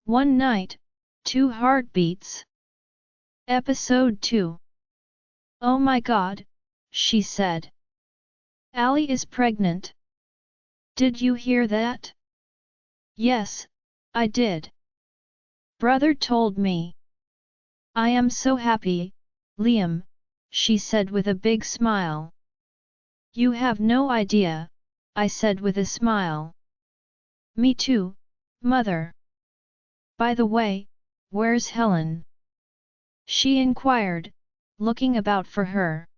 One night, two heartbeats. Episode 2. Oh my god, she said. Allie is pregnant. Did you hear that? Yes, I did. Brother told me. I am so happy, Liam, she said with a big smile. You have no idea, I said with a smile. Me too, mother. By the way, where's Helen? She inquired, looking about for her.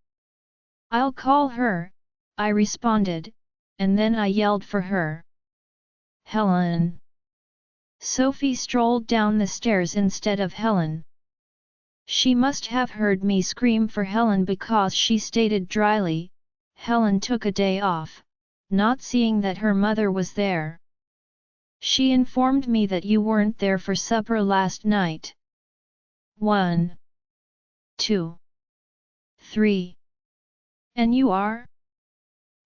I'll call her, I responded, and then I yelled for her. Helen! Sophie strolled down the stairs instead of Helen. She must have heard me scream for Helen because she stated dryly, Helen took a day off, not seeing that her mother was there. She informed me that you weren't there for supper last night. 1, 2, 3. And you are?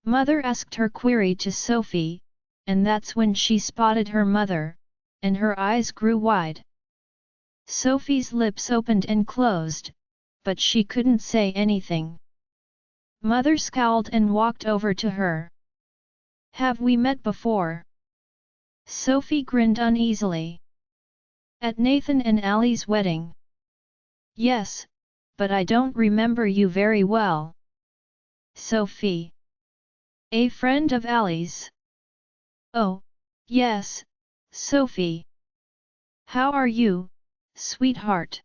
Mother asked her query to Sophie, and that's when she spotted her mother, and her eyes grew wide. Sophie's lips opened and closed, but she couldn't say anything. Mother scowled and walked over to her. Have we met before? Sophie grinned uneasily. At Nathan and Allie's wedding. Yes, but I don't remember you very well. Sophie. A friend of Allie's. Oh, yes, Sophie. How are you, sweetheart?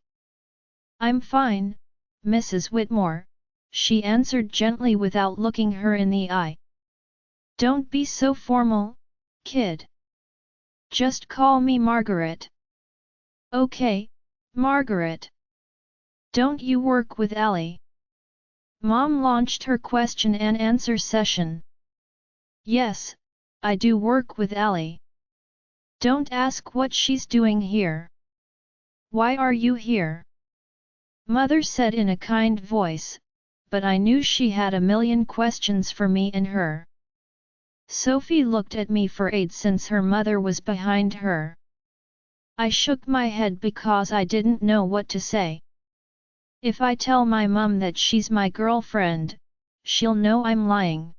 I'm fine, Mrs. Whitmore, she answered gently without looking her in the eye. Don't be so formal, kid. Just call me Margaret. Okay, Margaret. Don't you work with Allie? Mom launched her question and answer session. Yes, I do work with Allie. Don't ask what she's doing here. Why are you here? Mother said in a kind voice, but I knew she had a million questions for me and her. Sophie looked at me for aid since her mother was behind her. I shook my head because I didn't know what to say. If I tell my mum that she's my girlfriend, she'll know I'm lying.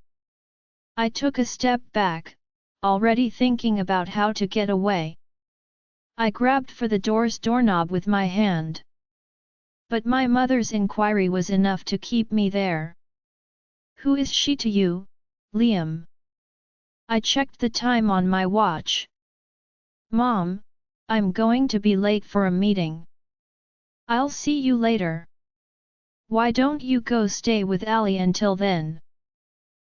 I took a step back, already thinking about how to get away. I grabbed for the door's doorknob with my hand. But my mother's inquiry was enough to keep me there. Who is she to you, Liam? I checked the time on my watch. Mom, I'm going to be late for a meeting. I'll see you later. Why don't you go stay with Allie until then?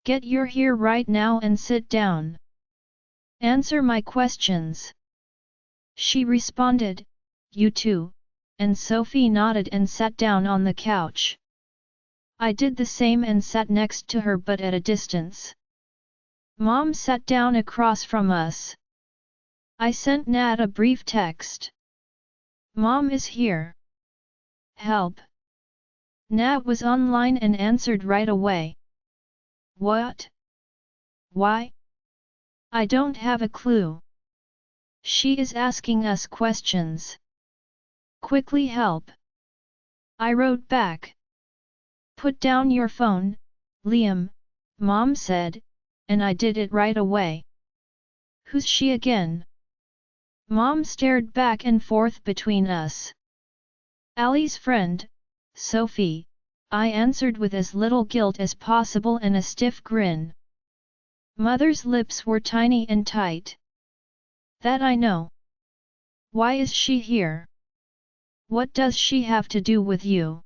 Get your here right now and sit down. Answer my questions. She responded, you too, and Sophie nodded and sat down on the couch. I did the same and sat next to her but at a distance. Mom sat down across from us. I sent Nat a brief text. Mom is here. Help. Nat was online and answered right away. What? Why? I don't have a clue. She is asking us questions. Quickly help. I wrote back. Put down your phone, Liam, Mom said, and I did it right away. Who's she again? Mom stared back and forth between us. Allie's friend, Sophie, I answered with as little guilt as possible and a stiff grin. Mother's lips were tiny and tight. That I know. Why is she here? What does she have to do with you?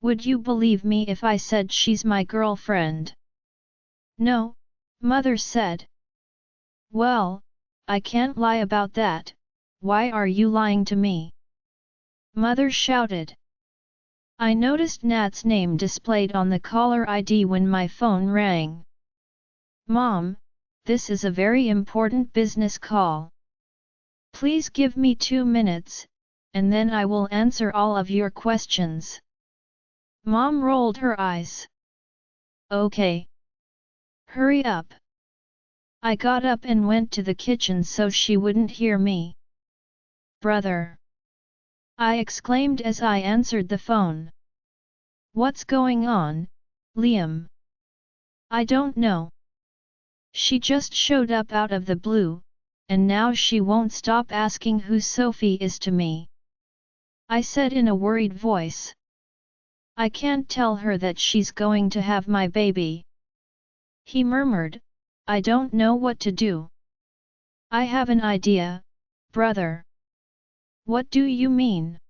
Would you believe me if I said she's my girlfriend? No, Mother said. Well, I can't lie about that. Why are you lying to me? Mother shouted. I noticed Nat's name displayed on the caller ID when my phone rang. Mom, this is a very important business call. Please give me 2 minutes, and then I will answer all of your questions. Mom rolled her eyes. Okay. Hurry up. I got up and went to the kitchen so she wouldn't hear me. brother," I exclaimed as I answered the phone. "What's going on, Liam?" "I don't know. She just showed up out of the blue, and now she won't stop asking who Sophie is to me," I said in a worried voice. "I can't tell her that she's going to have my baby," he murmured. "I don't know what to do." "I have an idea, brother." "What do you mean?"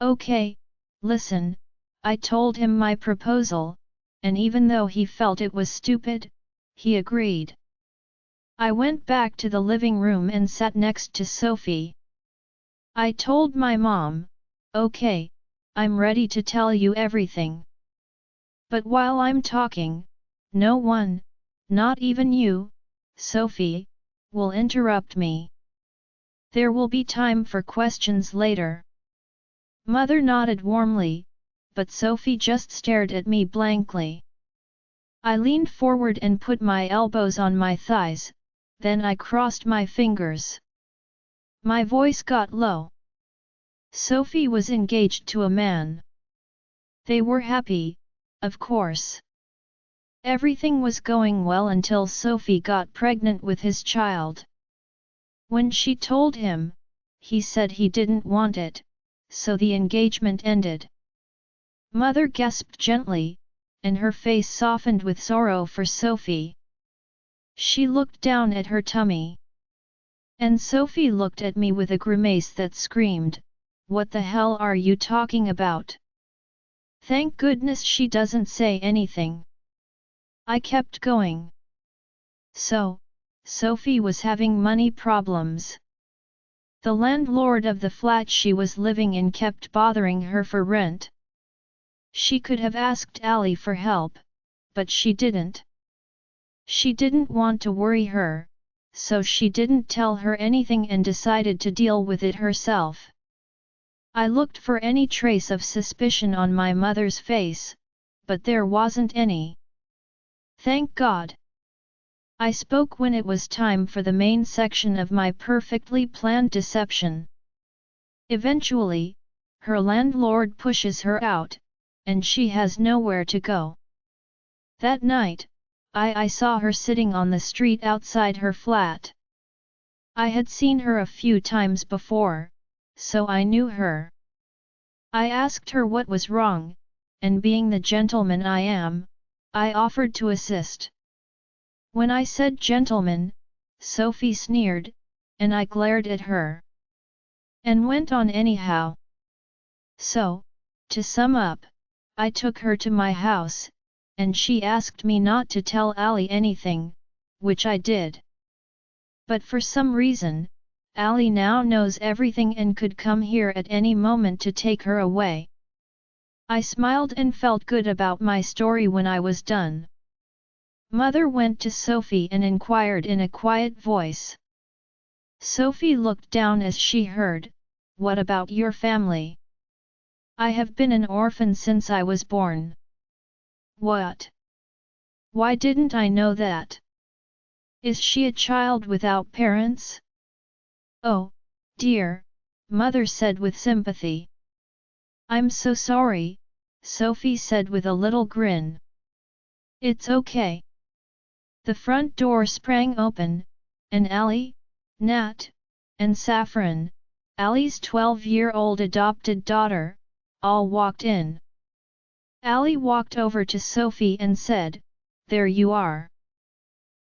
"Okay, listen," I told him my proposal, and even though he felt it was stupid, he agreed. I went back to the living room and sat next to Sophie. I told my mom, "Okay, I'm ready to tell you everything. But while I'm talking, no one, not even you, Sophie, will interrupt me. There will be time for questions later." Mother nodded warmly, but Sophie just stared at me blankly. I leaned forward and put my elbows on my thighs, then I crossed my fingers. My voice got low. Sophie was engaged to a man. They were happy, of course. Everything was going well until Sophie got pregnant with his child. When she told him, he said he didn't want it, so the engagement ended. Mother gasped gently, and her face softened with sorrow for Sophie. She looked down at her tummy. And Sophie looked at me with a grimace that screamed, "What the hell are you talking about?" Thank goodness she doesn't say anything. I kept going. So, Sophie was having money problems. The landlord of the flat she was living in kept bothering her for rent. She could have asked Ali for help, but she didn't. She didn't want to worry her, so she didn't tell her anything and decided to deal with it herself. I looked for any trace of suspicion on my mother's face, but there wasn't any. Thank God. I spoke when it was time for the main section of my perfectly planned deception. Eventually, her landlord pushes her out, and she has nowhere to go. That night, I saw her sitting on the street outside her flat. I had seen her a few times before, so I knew her. I asked her what was wrong, and being the gentleman I am, I offered to assist. When I said gentleman, Sophie sneered, and I glared at her. And went on anyhow. So, to sum up, I took her to my house, and she asked me not to tell Ali anything, which I did. But for some reason, Ali now knows everything and could come here at any moment to take her away. I smiled and felt good about my story when I was done. Mother went to Sophie and inquired in a quiet voice. Sophie looked down as she heard, "What about your family?" "I have been an orphan since I was born." "What? Why didn't I know that? Is she a child without parents?" "Oh, dear," Mother said with sympathy. "I'm so sorry," Sophie said with a little grin. "It's okay." The front door sprang open, and Ali, Nat, and Saffron, Ali's 12-year-old adopted daughter, all walked in. Ali walked over to Sophie and said, "There you are."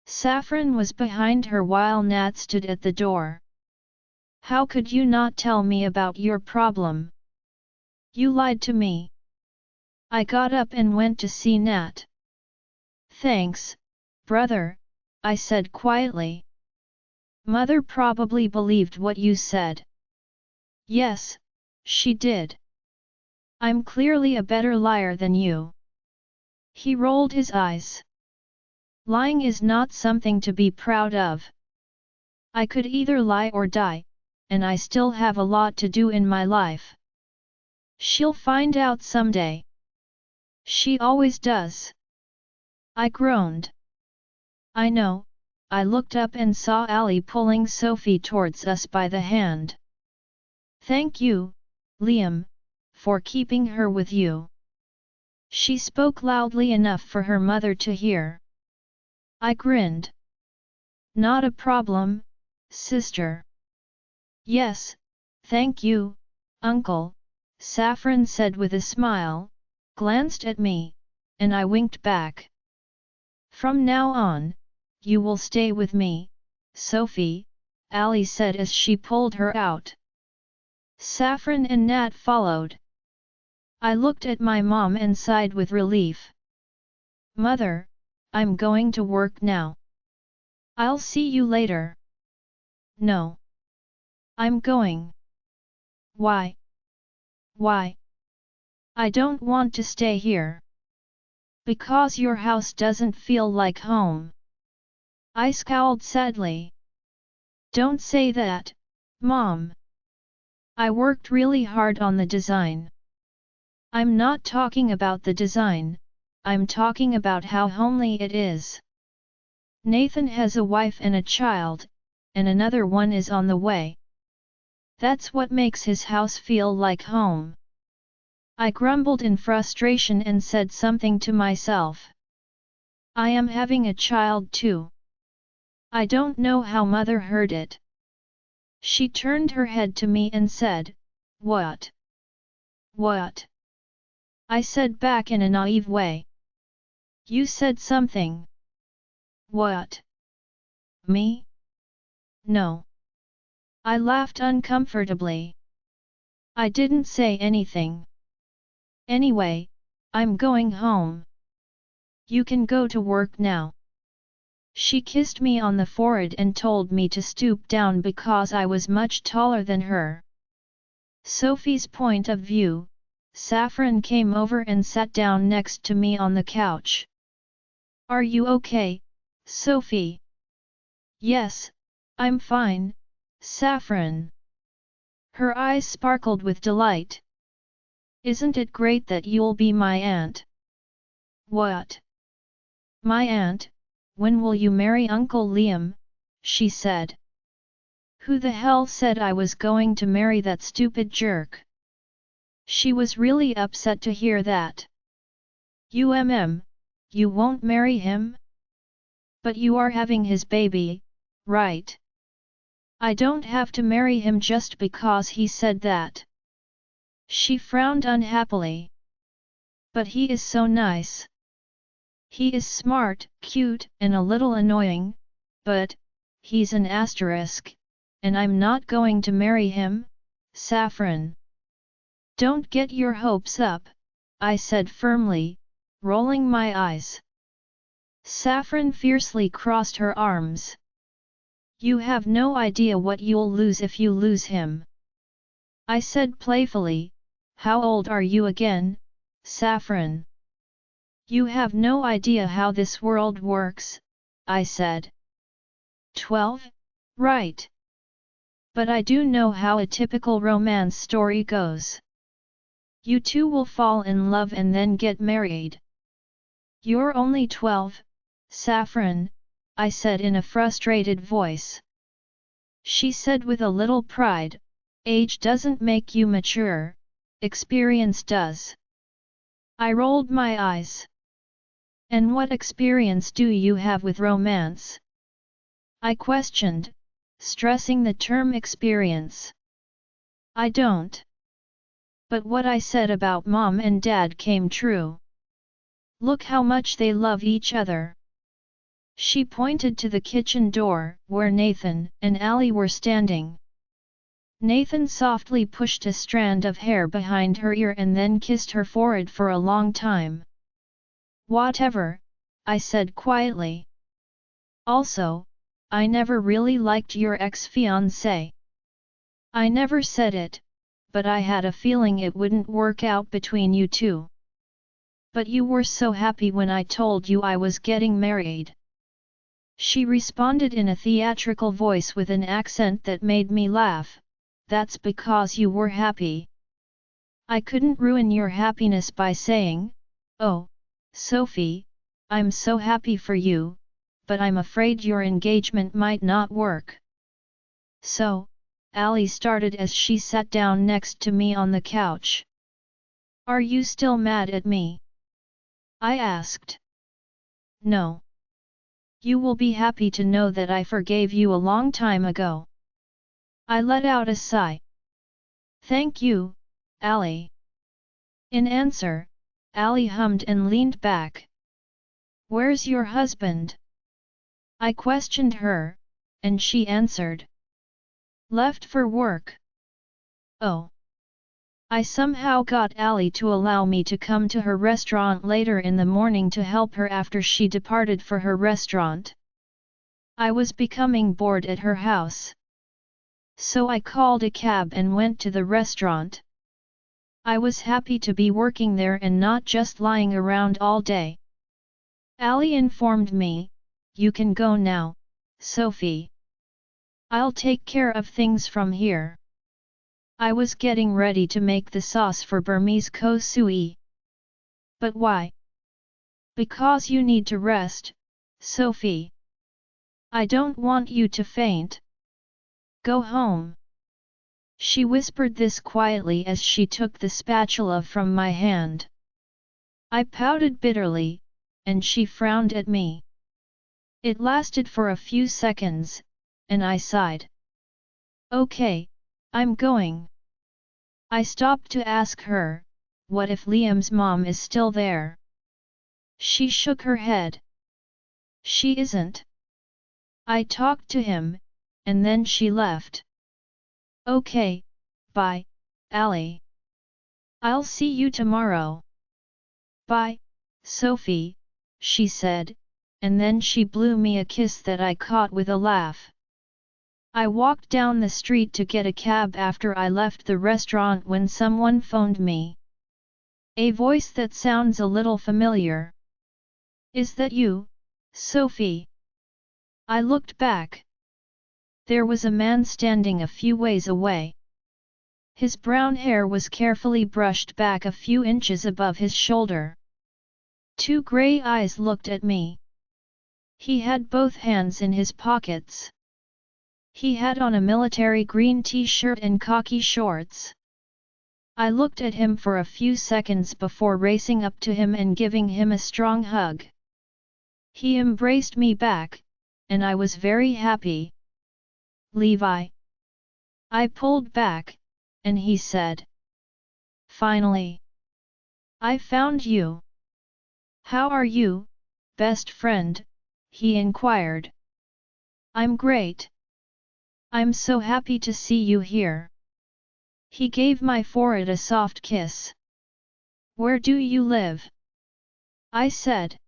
Saffron was behind her while Nat stood at the door. "How could you not tell me about your problem? You lied to me." I got up and went to see Nat. "Thanks, brother," I said quietly. "Mother probably believed what you said." "Yes, she did. I'm clearly a better liar than you." He rolled his eyes. "Lying is not something to be proud of. I could either lie or die, and I still have a lot to do in my life." "She'll find out someday." "She always does." I groaned. "I know." I looked up and saw Ali pulling Sophie towards us by the hand. Thank you, Liam, for keeping her with you. She spoke loudly enough for her mother to hear. I grinned. Not a problem, sister. Yes, thank you, uncle, Saffron said with a smile, glanced at me, and I winked back. From now on, you will stay with me, Sophie, Ali said as she pulled her out. Saffron and Nat followed. I looked at my mom and sighed with relief. Mother, I'm going to work now. I'll see you later. No. I'm going. Why? Why? I don't want to stay here. Because your house doesn't feel like home. I scowled sadly. Don't say that, Mom. I worked really hard on the design. I'm not talking about the design, I'm talking about how homely it is. Nathan has a wife and a child, and another one is on the way. That's what makes his house feel like home. I grumbled in frustration and said something to myself. I am having a child too. I don't know how Mother heard it. She turned her head to me and said, What? What? I said back in a naive way. You said something. What? Me? No. I laughed uncomfortably. I didn't say anything. Anyway, I'm going home. You can go to work now. She kissed me on the forehead and told me to stoop down because I was much taller than her. Sophie's point of view, Saffron came over and sat down next to me on the couch. Are you okay, Sophie? Yes, I'm fine, Saffron. Her eyes sparkled with delight. Isn't it great that you'll be my aunt? What? My aunt? When will you marry Uncle Liam? She said. Who the hell said I was going to marry that stupid jerk? She was really upset to hear that. You won't marry him? But you are having his baby, right? I don't have to marry him just because he said that. She frowned unhappily. But he is so nice. He is smart, cute, and a little annoying, but, he's an asterisk, and I'm not going to marry him, Saffron. Don't get your hopes up, I said firmly, rolling my eyes. Saffron fiercely crossed her arms. You have no idea what you'll lose if you lose him. I said playfully, how old are you again, Saffron? You have no idea how this world works, I said. 12? Right. But I do know how a typical romance story goes. You two will fall in love and then get married. You're only 12, Saffron, I said in a frustrated voice. She said with a little pride, age doesn't make you mature, experience does. I rolled my eyes. And what experience do you have with romance? I questioned, stressing the term experience. I don't. But what I said about Mom and Dad came true. Look how much they love each other. She pointed to the kitchen door, where Nathan and Ali were standing. Nathan softly pushed a strand of hair behind her ear and then kissed her forehead for a long time. Whatever, I said quietly. Also, I never really liked your ex-fiancé. I never said it, but I had a feeling it wouldn't work out between you two. But you were so happy when I told you I was getting married. She responded in a theatrical voice with an accent that made me laugh. That's because you were happy. I couldn't ruin your happiness by saying, oh, Sophie, I'm so happy for you, but I'm afraid your engagement might not work. So, Ali started as she sat down next to me on the couch. Are you still mad at me? I asked. No. You will be happy to know that I forgave you a long time ago. I let out a sigh. Thank you, Ali. In answer, Ali hummed and leaned back. Where's your husband? I questioned her, and she answered. Left for work. Oh. I somehow got Ali to allow me to come to her restaurant later in the morning to help her after she departed for her restaurant. I was becoming bored at her house. So I called a cab and went to the restaurant. I was happy to be working there and not just lying around all day. Ali informed me, you can go now, Sophie. I'll take care of things from here. I was getting ready to make the sauce for Burmese ko sui. But why? Because you need to rest, Sophie. I don't want you to faint. Go home. She whispered this quietly as she took the spatula from my hand. I pouted bitterly, and she frowned at me. It lasted for a few seconds, and I sighed. Okay, I'm going. I stopped to ask her, what if Liam's mom is still there? She shook her head. She isn't. I talked to him, and then she left. Okay, bye, Ali. I'll see you tomorrow. Bye, Sophie, she said, and then she blew me a kiss that I caught with a laugh. I walked down the street to get a cab after I left the restaurant when someone phoned me. A voice that sounds a little familiar. Is that you, Sophie? I looked back. There was a man standing a few ways away. His brown hair was carefully brushed back a few inches above his shoulder. Two grey eyes looked at me. He had both hands in his pockets. He had on a military green t-shirt and khaki shorts. I looked at him for a few seconds before racing up to him and giving him a strong hug. He embraced me back, and I was very happy. Levi. I pulled back, and he said. Finally. I found you. How are you, best friend? He inquired. I'm great. I'm so happy to see you here. He gave my forehead a soft kiss. Where do you live? I said.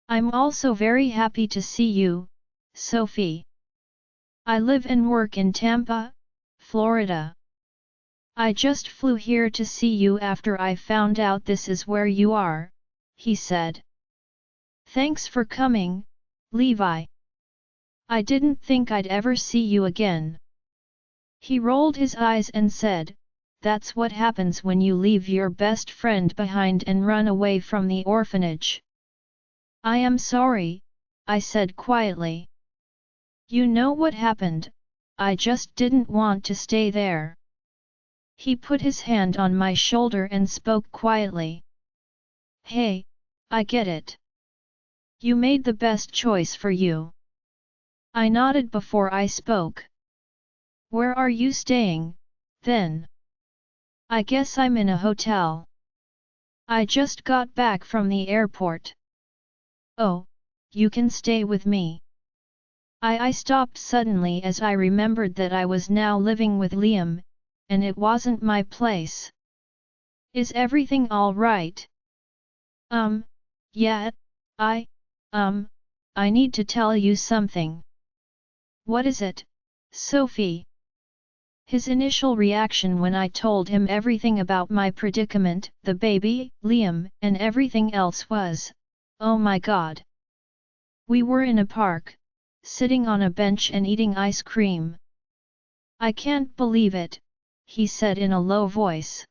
I'm also very happy to see you, Sophie. I live and work in Tampa, Florida. I just flew here to see you after I found out this is where you are, he said. Thanks for coming, Levi. I didn't think I'd ever see you again. He rolled his eyes and said, that's what happens when you leave your best friend behind and run away from the orphanage. I am sorry, I said quietly. You know what happened, I just didn't want to stay there. He put his hand on my shoulder and spoke quietly. Hey, I get it. You made the best choice for you. I nodded before I spoke. Where are you staying, then? I guess I'm in a hotel. I just got back from the airport. Oh, you can stay with me. I stopped suddenly as I remembered that I was now living with Liam, and it wasn't my place. Is everything all right? Yeah, I need to tell you something. What is it, Sophie? His initial reaction when I told him everything about my predicament, the baby, Liam, and everything else was, oh my god. We were in a park, sitting on a bench and eating ice cream. I can't believe it, he said in a low voice.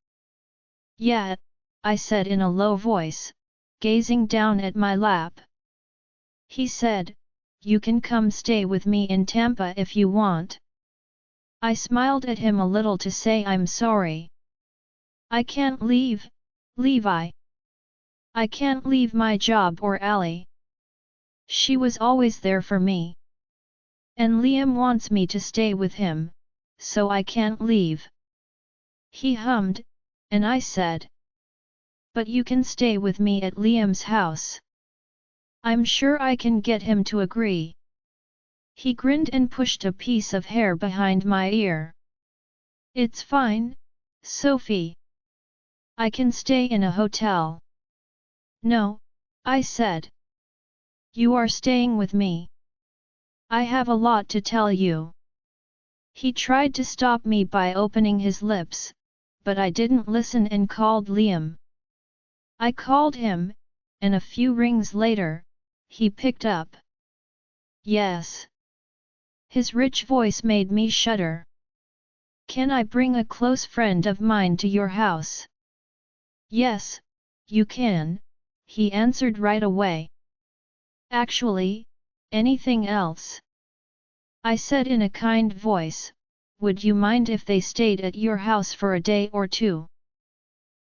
Yeah, I said in a low voice, gazing down at my lap. He said, you can come stay with me in Tampa if you want. I smiled at him a little to say I'm sorry. I can't leave, Levi. I can't leave my job or Ally. She was always there for me. And Liam wants me to stay with him, so I can't leave. He hummed, and I said. But you can stay with me at Liam's house. I'm sure I can get him to agree. He grinned and pushed a piece of hair behind my ear. It's fine, Sophie. I can stay in a hotel. No, I said. You are staying with me. I have a lot to tell you. He tried to stop me by opening his lips, but I didn't listen and called Liam. I called him, and a few rings later, he picked up. Yes. His rich voice made me shudder. Can I bring a close friend of mine to your house? Yes, you can, he answered right away. Actually, anything else? I said in a kind voice, would you mind if they stayed at your house for a day or two?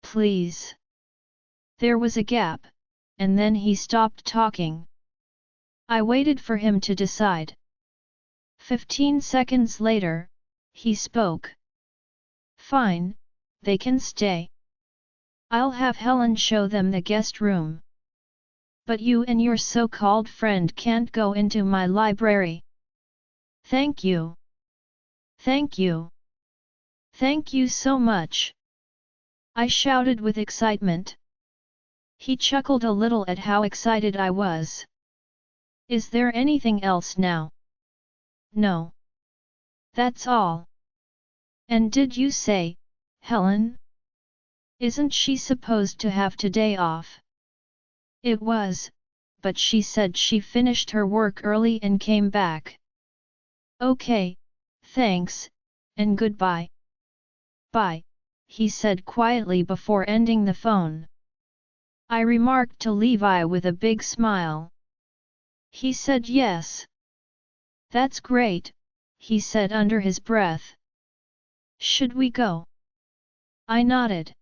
Please. There was a gap, and then he stopped talking. I waited for him to decide. 15 seconds later, he spoke. Fine, they can stay. I'll have Helen show them the guest room. But you and your so-called friend can't go into my library. Thank you. Thank you. Thank you so much. I shouted with excitement. He chuckled a little at how excited I was. Is there anything else now? No. That's all. And did you say, Helen? Isn't she supposed to have today off? It was, but she said she finished her work early and came back. Okay, thanks, and goodbye. Bye, he said quietly before ending the phone. I remarked to Levi with a big smile. He said yes. That's great, he said under his breath. Should we go? I nodded.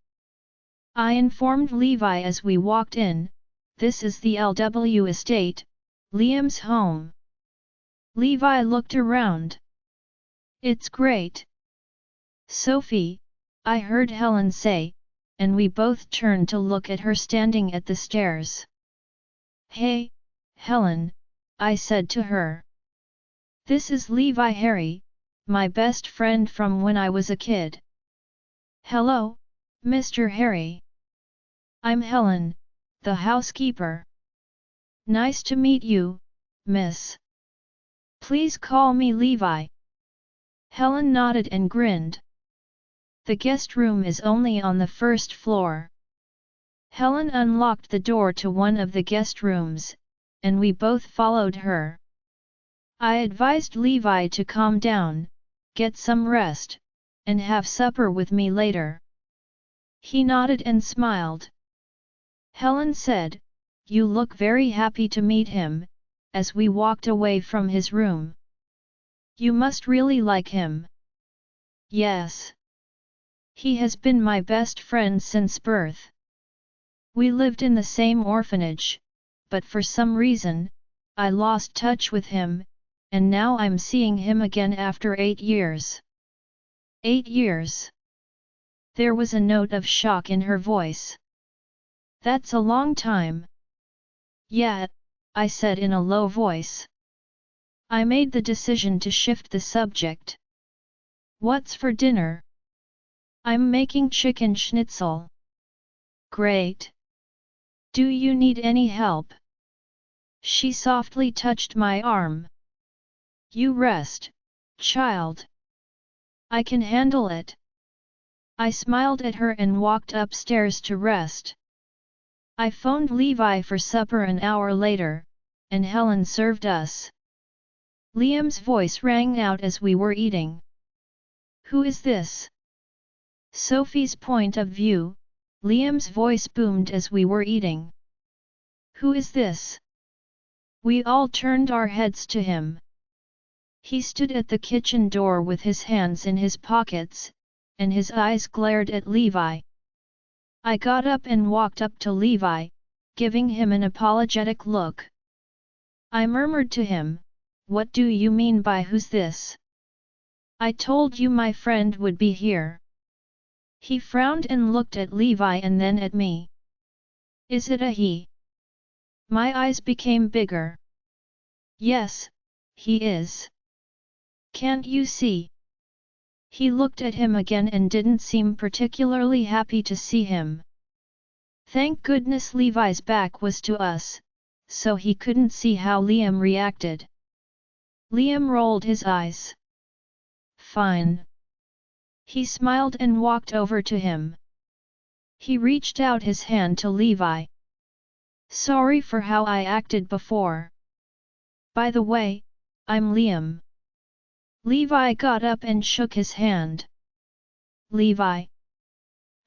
I informed Levi as we walked in, this is the LW estate, Liam's home. Levi looked around. It's great. Sophie, I heard Helen say, and we both turned to look at her standing at the stairs. Hey, Helen, I said to her. This is Levi Harry, my best friend from when I was a kid. Hello, Mr. Harry. I'm Helen, the housekeeper. Nice to meet you, miss. Please call me Levi. Helen nodded and grinned. The guest room is only on the first floor. Helen unlocked the door to one of the guest rooms, and we both followed her. I advised Levi to calm down, get some rest, and have supper with me later. He nodded and smiled. Helen said, you look very happy to meet him, as we walked away from his room. You must really like him. Yes. He has been my best friend since birth. We lived in the same orphanage, but for some reason, I lost touch with him, and now I'm seeing him again after 8 years. 8 years. There was a note of shock in her voice. That's a long time. Yeah, I said in a low voice. I made the decision to shift the subject. What's for dinner? I'm making chicken schnitzel. Great. Do you need any help? She softly touched my arm. You rest, child. I can handle it. I smiled at her and walked upstairs to rest. I phoned Levi for supper an hour later, and Helen served us. Liam's voice rang out as we were eating. Who is this? Sophie's point of view, Liam's voice boomed as we were eating. Who is this? We all turned our heads to him. He stood at the kitchen door with his hands in his pockets, and his eyes glared at Levi. I got up and walked up to Levi, giving him an apologetic look. I murmured to him, "What do you mean by who's this? I told you my friend would be here." He frowned and looked at Levi and then at me. "Is it a he?" My eyes became bigger. "Yes, he is. Can't you see?" He looked at him again and didn't seem particularly happy to see him. Thank goodness Levi's back was to us, so he couldn't see how Liam reacted. Liam rolled his eyes. "Fine." He smiled and walked over to him. He reached out his hand to Levi. "Sorry for how I acted before. By the way, I'm Liam." Levi got up and shook his hand. "Levi?"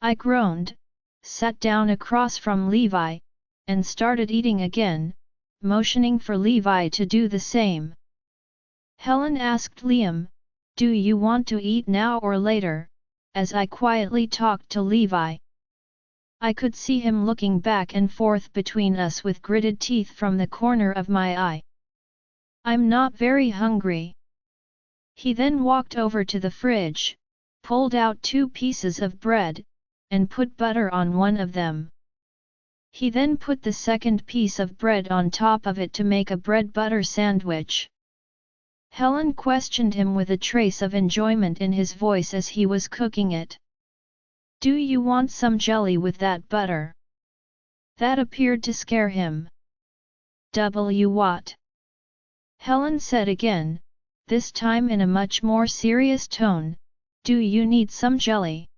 I groaned, sat down across from Levi, and started eating again, motioning for Levi to do the same. Helen asked Liam, "Do you want to eat now or later?" as I quietly talked to Levi. I could see him looking back and forth between us with gritted teeth from the corner of my eye. "I'm not very hungry." He then walked over to the fridge, pulled out 2 pieces of bread, and put butter on one of them. He then put the second piece of bread on top of it to make a bread butter sandwich. Helen questioned him with a trace of enjoyment in his voice as he was cooking it. "Do you want some jelly with that butter?" That appeared to scare him. What?" Helen said again, this time in a much more serious tone, "Do you need some jelly?"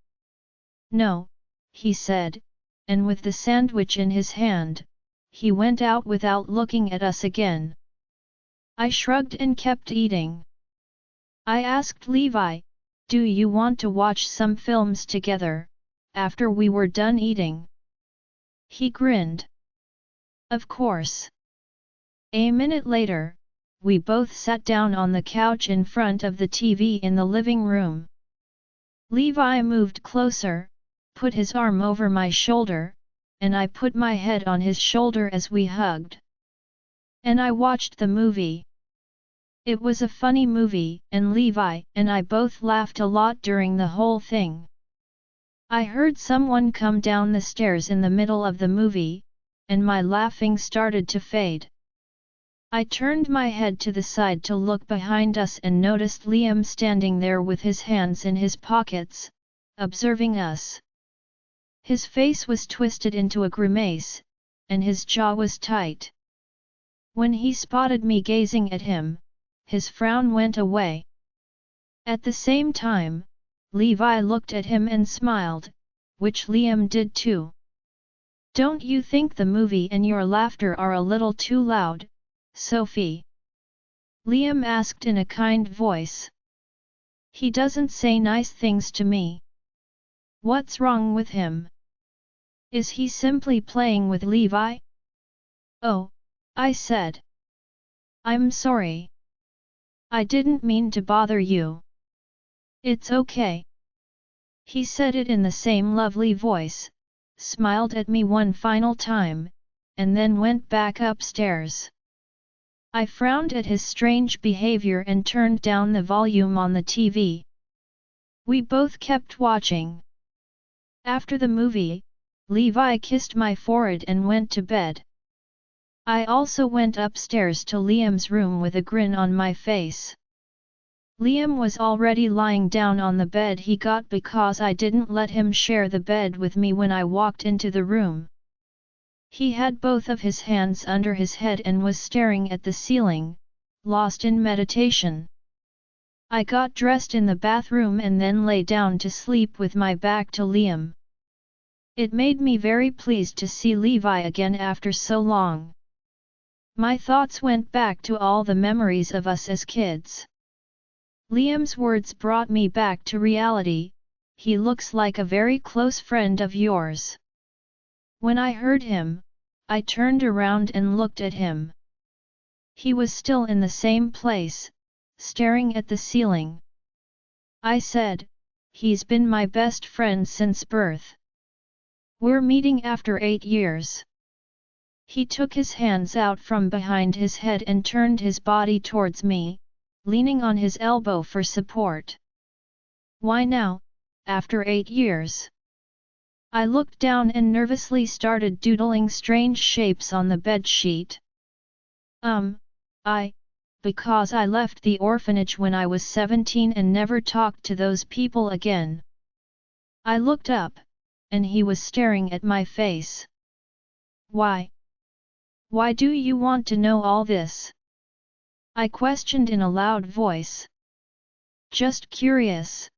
"No," he said, and with the sandwich in his hand, he went out without looking at us again. I shrugged and kept eating. I asked Levi, "Do you want to watch some films together, after we were done eating?" He grinned. "Of course." A minute later, we both sat down on the couch in front of the TV in the living room. Levi moved closer, put his arm over my shoulder, and I put my head on his shoulder as we hugged. And I watched the movie. It was a funny movie, and Levi and I both laughed a lot during the whole thing. I heard someone come down the stairs in the middle of the movie, and my laughing started to fade. I turned my head to the side to look behind us and noticed Liam standing there with his hands in his pockets, observing us. His face was twisted into a grimace, and his jaw was tight. When he spotted me gazing at him, his frown went away. At the same time, Levi looked at him and smiled, which Liam did too. "Don't you think the movie and your laughter are a little too loud, Sophie?" Liam asked in a kind voice. "He doesn't say nice things to me. What's wrong with him? Is he simply playing with Levi?" "Oh," I said. "I'm sorry. I didn't mean to bother you." "It's okay." He said it in the same lovely voice, smiled at me one final time, and then went back upstairs. I frowned at his strange behavior and turned down the volume on the TV. We both kept watching. After the movie, Levi kissed my forehead and went to bed. I also went upstairs to Liam's room with a grin on my face. Liam was already lying down on the bed he got because I didn't let him share the bed with me when I walked into the room. He had both of his hands under his head and was staring at the ceiling, lost in meditation. I got dressed in the bathroom and then lay down to sleep with my back to Liam. It made me very pleased to see Levi again after so long. My thoughts went back to all the memories of us as kids. Liam's words brought me back to reality. "He looks like a very close friend of yours." When I heard him, I turned around and looked at him. He was still in the same place, staring at the ceiling. I said, "He's been my best friend since birth. We're meeting after 8 years." He took his hands out from behind his head and turned his body towards me, leaning on his elbow for support. "Why now, after 8 years?" I looked down and nervously started doodling strange shapes on the bedsheet. Because I left the orphanage when I was 17 and never talked to those people again." I looked up, and he was staring at my face. "Why? Why do you want to know all this?" I questioned in a loud voice. "Just curious."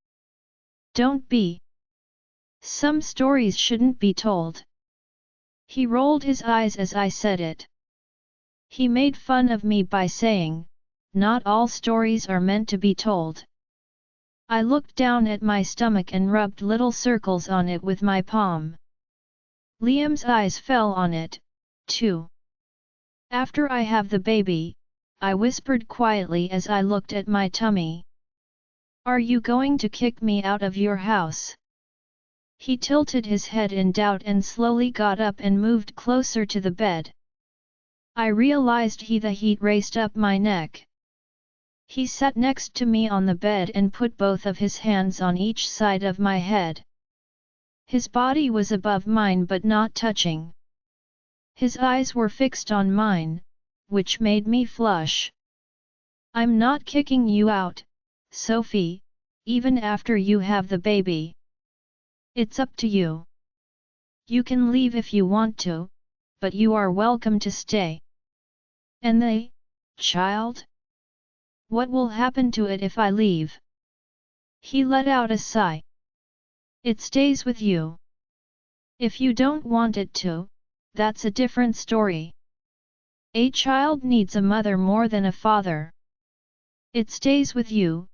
"Don't be. Some stories shouldn't be told." He rolled his eyes as I said it. He made fun of me by saying, "Not all stories are meant to be told." I looked down at my stomach and rubbed little circles on it with my palm. Liam's eyes fell on it, too. "After I have the baby," I whispered quietly as I looked at my tummy. "Are you going to kick me out of your house?" He tilted his head in doubt and slowly got up and moved closer to the bed. I realized the heat raced up my neck. He sat next to me on the bed and put both of his hands on each side of my head. His body was above mine but not touching. His eyes were fixed on mine, which made me flush. "I'm not kicking you out, Sophie, even after you have the baby. It's up to you. You can leave if you want to, but you are welcome to stay." "And the child? What will happen to it if I leave?" He let out a sigh. "It stays with you. If you don't want it to, that's a different story. A child needs a mother more than a father. It stays with you,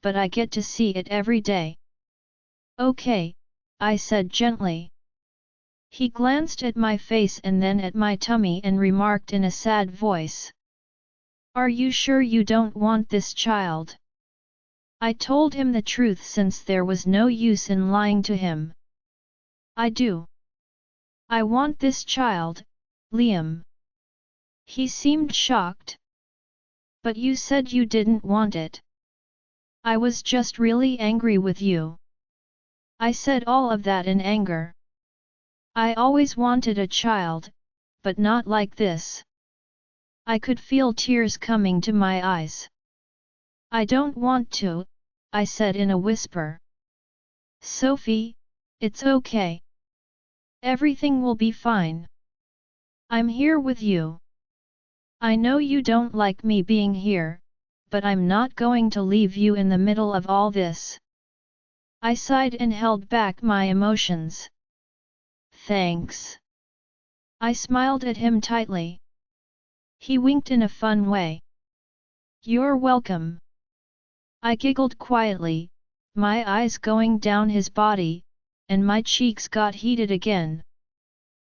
but I get to see it every day." "Okay," I said gently. He glanced at my face and then at my tummy and remarked in a sad voice, "Are you sure you don't want this child?" I told him the truth since there was no use in lying to him. "I do. I want this child, Liam." He seemed shocked. "But you said you didn't want it." "I was just really angry with you." I said all of that in anger. I always wanted a child, but not like this. I could feel tears coming to my eyes. "I don't want to," I said in a whisper. "Sophie, it's okay. Everything will be fine. I'm here with you. I know you don't like me being here, but I'm not going to leave you in the middle of all this." I sighed and held back my emotions. "Thanks." I smiled at him tightly. He winked in a fun way. "You're welcome." I giggled quietly, my eyes going down his body, and my cheeks got heated again.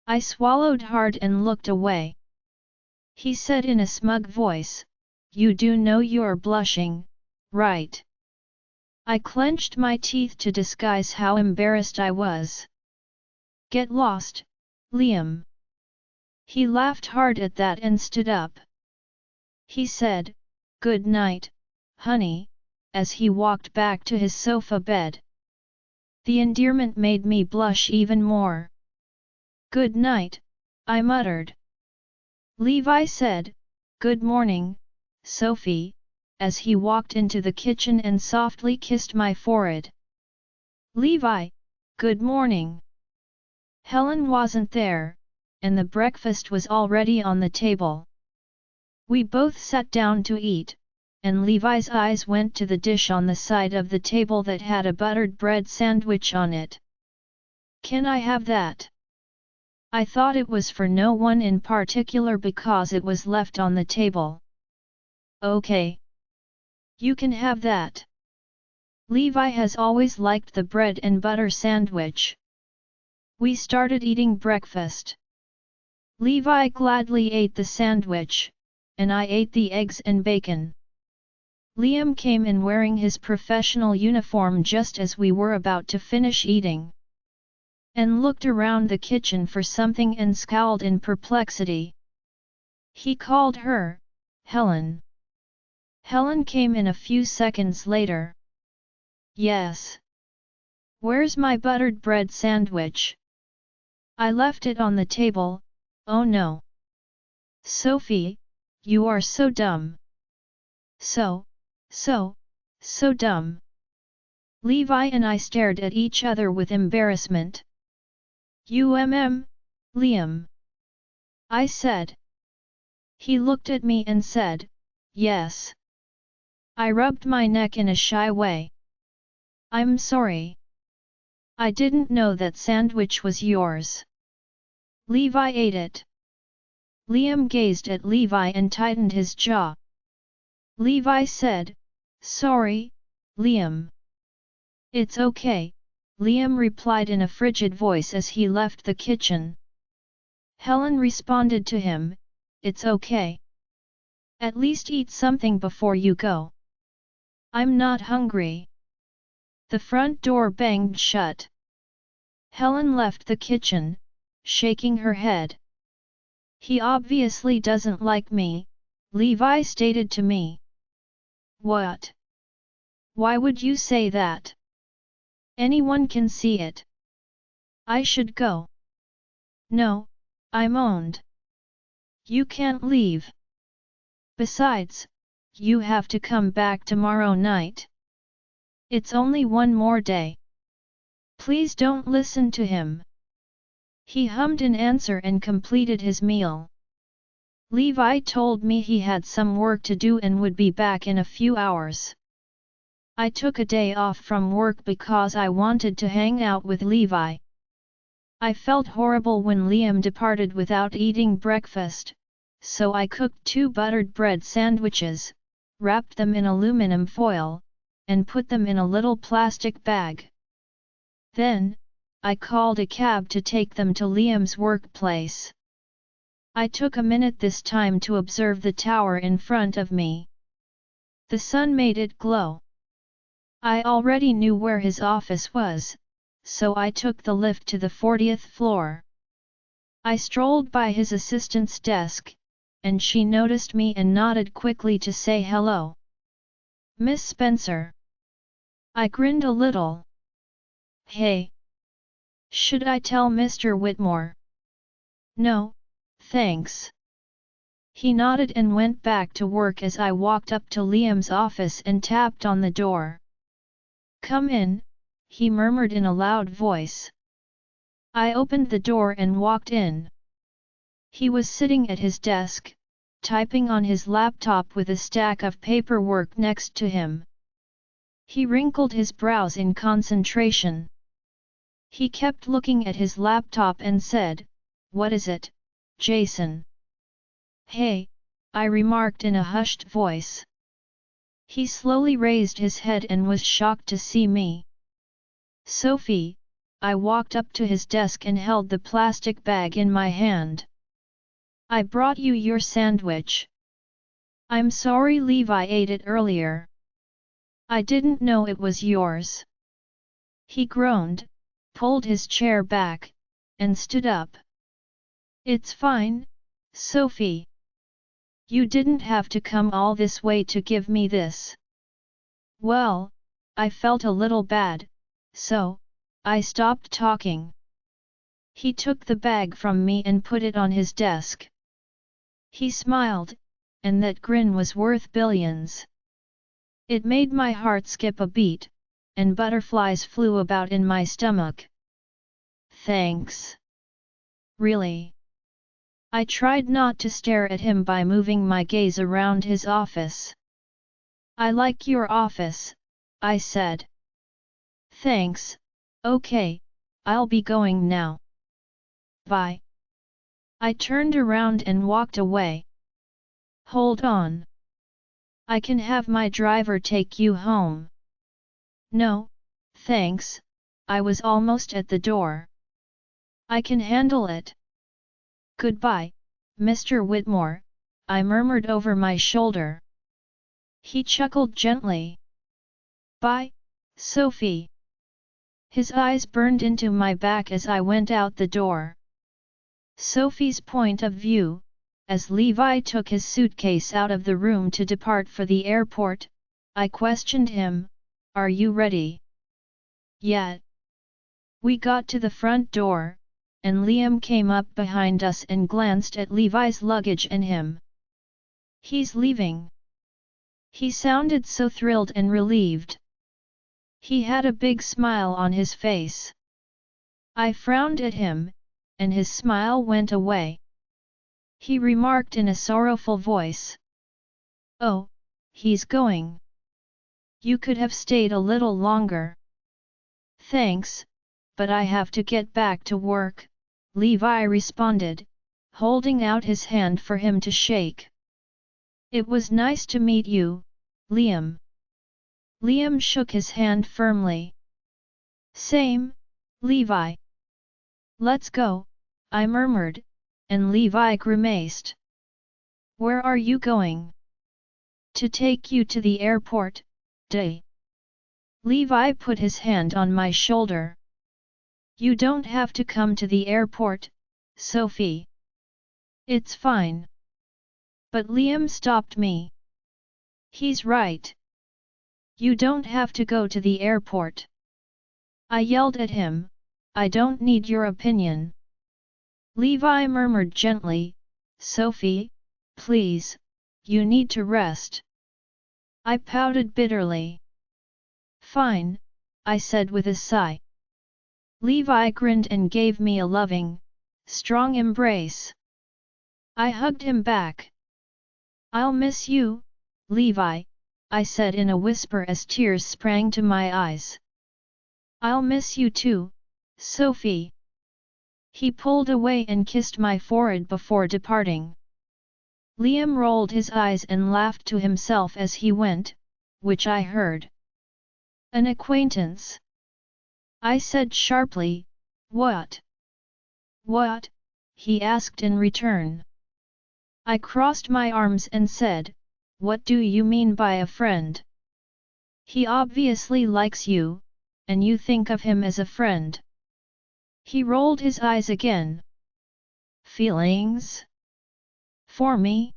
I swallowed hard and looked away. He said in a smug voice, "You do know you're blushing, right?" I clenched my teeth to disguise how embarrassed I was. "Get lost, Liam." He laughed hard at that and stood up. He said, "Good night, honey," as he walked back to his sofa bed. The endearment made me blush even more. "Good night," I muttered. Levi said, "Good morning, Sophie," as he walked into the kitchen and softly kissed my forehead. "Levi, good morning." Helen wasn't there, and the breakfast was already on the table. We both sat down to eat, and Levi's eyes went to the dish on the side of the table that had a buttered bread sandwich on it. "Can I have that?" I thought it was for no one in particular because it was left on the table. "Okay. You can have that." Levi has always liked the bread and butter sandwich. We started eating breakfast. Levi gladly ate the sandwich, and I ate the eggs and bacon. Liam came in wearing his professional uniform just as we were about to finish eating, and looked around the kitchen for something and scowled in perplexity. He called her, Helen. Helen came in a few seconds later. Yes. Where's my buttered bread sandwich? I left it on the table. Oh no. Sophie, you are so dumb. So dumb. Levi and I stared at each other with embarrassment. Liam. I said. He looked at me and said, yes. I rubbed my neck in a shy way. I'm sorry. I didn't know that sandwich was yours. Levi ate it. Liam gazed at Levi and tightened his jaw. Levi said, sorry, Liam. It's okay, Liam replied in a frigid voice as he left the kitchen. Helen responded to him, it's okay. At least eat something before you go. I'm not hungry. The front door banged shut. Helen left the kitchen, shaking her head. He obviously doesn't like me, Levi stated to me. What? Why would you say that? Anyone can see it. I should go. No, I moaned. You can't leave. Besides, you have to come back tomorrow night. It's only one more day. Please don't listen to him. He hummed an answer and completed his meal. Levi told me he had some work to do and would be back in a few hours. I took a day off from work because I wanted to hang out with Levi. I felt horrible when Liam departed without eating breakfast, so I cooked 2 buttered bread sandwiches, wrapped them in aluminum foil, and put them in a little plastic bag. Then, I called a cab to take them to Liam's workplace. I took a minute this time to observe the tower in front of me. The sun made it glow. I already knew where his office was, so I took the lift to the 40th floor. I strolled by his assistant's desk, and she noticed me and nodded quickly to say hello. Miss Spencer. I grinned a little. Hey. Should I tell Mr. Whitmore? No, thanks. He nodded and went back to work as I walked up to Liam's office and tapped on the door. Come in, he murmured in a loud voice. I opened the door and walked in. He was sitting at his desk, typing on his laptop with a stack of paperwork next to him. He wrinkled his brows in concentration. He kept looking at his laptop and said, "What is it, Jason?" "Hey," I remarked in a hushed voice. He slowly raised his head and was shocked to see me. "Sophie," I walked up to his desk and held the plastic bag in my hand. "I brought you your sandwich." "I'm sorry Levi ate it earlier. I didn't know it was yours." He groaned, pulled his chair back, and stood up. "It's fine, Sophie. You didn't have to come all this way to give me this." Well, I felt a little bad, so I stopped talking. He took the bag from me and put it on his desk. He smiled, and that grin was worth billions. It made my heart skip a beat, and butterflies flew about in my stomach. "Thanks. Really?" I tried not to stare at him by moving my gaze around his office. "I like your office," I said. "Thanks, okay, I'll be going now. Bye." I turned around and walked away. "Hold on. I can have my driver take you home." "No, thanks, I was almost at the door. I can handle it." "Goodbye, Mr. Whitmore," I murmured over my shoulder. He chuckled gently. Bye, Sophie. His eyes burned into my back as I went out the door. Sophie's point of view, as Levi took his suitcase out of the room to depart for the airport, I questioned him, "Are you ready?" "Yeah." We got to the front door, and Liam came up behind us and glanced at Levi's luggage and him. "He's leaving." He sounded so thrilled and relieved. He had a big smile on his face. I frowned at him, and his smile went away. He remarked in a sorrowful voice. "Oh, he's going. You could have stayed a little longer." "Thanks, but I have to get back to work," Levi responded, holding out his hand for him to shake. "It was nice to meet you, Liam." Liam shook his hand firmly. "Same, Levi." "Let's go," I murmured, and Levi grimaced. "Where are you going?" "To take you to the airport, Day." Levi put his hand on my shoulder. "You don't have to come to the airport, Sophie. It's fine." But Liam stopped me. "He's right. You don't have to go to the airport." I yelled at him, "I don't need your opinion." Levi murmured gently, "Sophie, please, you need to rest." I pouted bitterly. "Fine," I said with a sigh. Levi grinned and gave me a loving, strong embrace. I hugged him back. "I'll miss you, Levi," I said in a whisper as tears sprang to my eyes. "I'll miss you too, Sophie." He pulled away and kissed my forehead before departing. Liam rolled his eyes and laughed to himself as he went, which I heard. "An acquaintance?" I said sharply. "What?" "What?" he asked in return. I crossed my arms and said, "What do you mean by a friend? He obviously likes you, and you think of him as a friend." He rolled his eyes again. "Feelings? For me?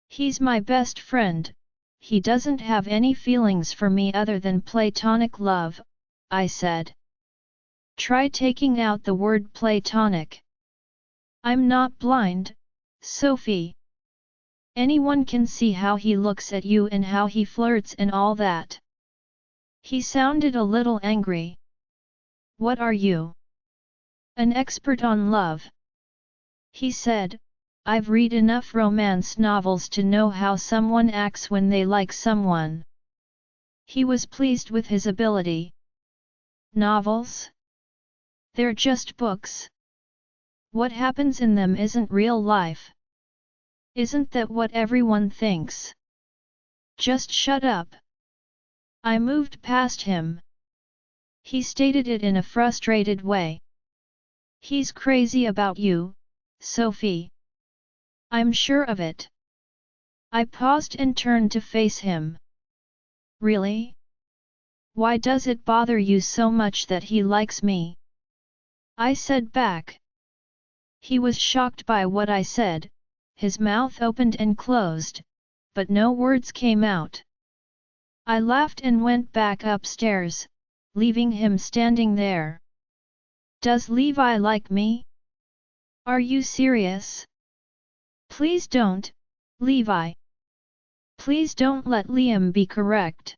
He's my best friend, he doesn't have any feelings for me other than platonic love," I said. "Try taking out the word platonic." "I'm not blind, Sophie. Anyone can see how he looks at you and how he flirts and all that." He sounded a little angry. "What are you? An expert on love?" He said, "I've read enough romance novels to know how someone acts when they like someone." He was pleased with his ability. "Novels? They're just books. What happens in them isn't real life. Isn't that what everyone thinks? Just shut up." I moved past him. He stated it in a frustrated way. "He's crazy about you, Sophie. I'm sure of it." I paused and turned to face him. "Really? Why does it bother you so much that he likes me?" I said back. He was shocked by what I said, his mouth opened and closed, but no words came out. I laughed and went back upstairs, leaving him standing there. "Does Levi like me? Are you serious? Please don't, Levi. Please don't let Liam be correct.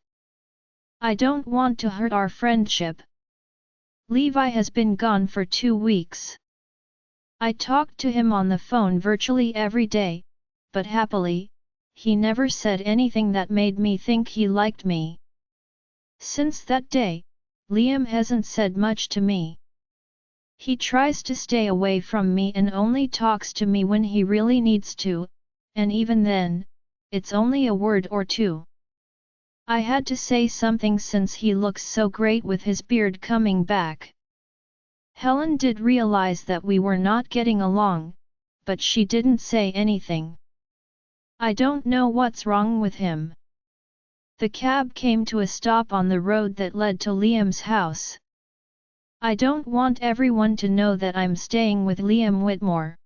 I don't want to hurt our friendship. Levi has been gone for 2 weeks. I talked to him on the phone virtually every day, but happily, he never said anything that made me think he liked me. Since that day, Liam hasn't said much to me. He tries to stay away from me and only talks to me when he really needs to, and even then, it's only a word or two." I had to say something since he looks so great with his beard coming back. Helen did realize that we were not getting along, but she didn't say anything. "I don't know what's wrong with him. The cab came to a stop on the road that led to Liam's house. I don't want everyone to know that I'm staying with Liam Whitmore.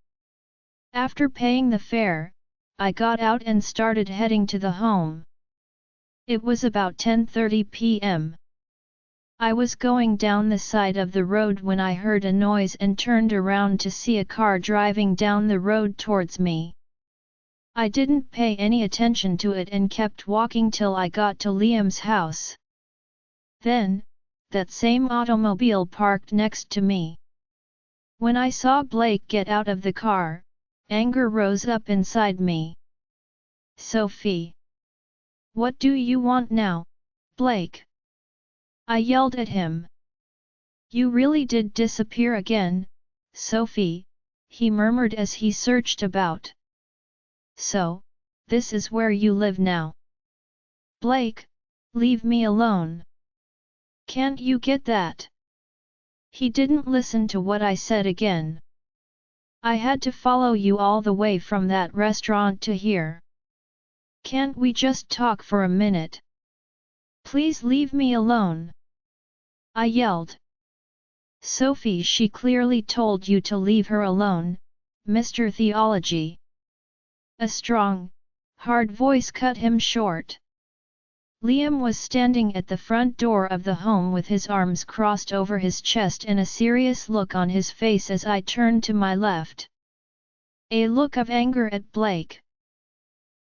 After paying the fare, I got out and started heading to the home. It was about 10:30 p.m. I was going down the side of the road when I heard a noise and turned around to see a car driving down the road towards me. I didn't pay any attention to it and kept walking till I got to Liam's house. Then, that same automobile parked next to me. When I saw Blake get out of the car, anger rose up inside me. Sophie! What do you want now, Blake? I yelled at him. You really did disappear again, Sophie, he murmured as he searched about. So, this is where you live now. Blake, leave me alone. Can't you get that? He didn't listen to what I said again. I had to follow you all the way from that restaurant to here. Can't we just talk for a minute? Please leave me alone. I yelled. Sophie, she clearly told you to leave her alone, Mr. Theology. A strong, hard voice cut him short. Liam was standing at the front door of the home with his arms crossed over his chest and a serious look on his face as I turned to my left. A look of anger at Blake.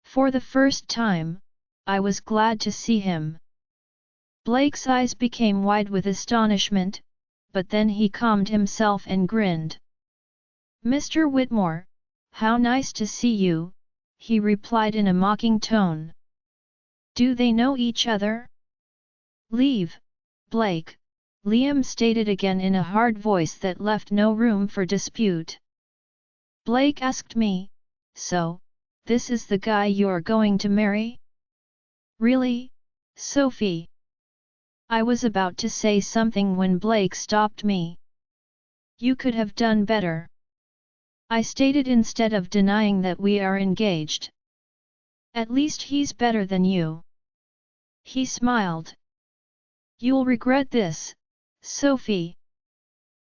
For the first time, I was glad to see him. Blake's eyes became wide with astonishment, but then he calmed himself and grinned. Mr. Whitmore, how nice to see you, he replied in a mocking tone. Do they know each other? Leave, Blake, Liam stated again in a hard voice that left no room for dispute. Blake asked me, so, this is the guy you're going to marry? Really, Sophie? I was about to say something when Blake stopped me. You could have done better. I stated instead of denying that we are engaged. At least he's better than you. He smiled. You'll regret this, Sophie.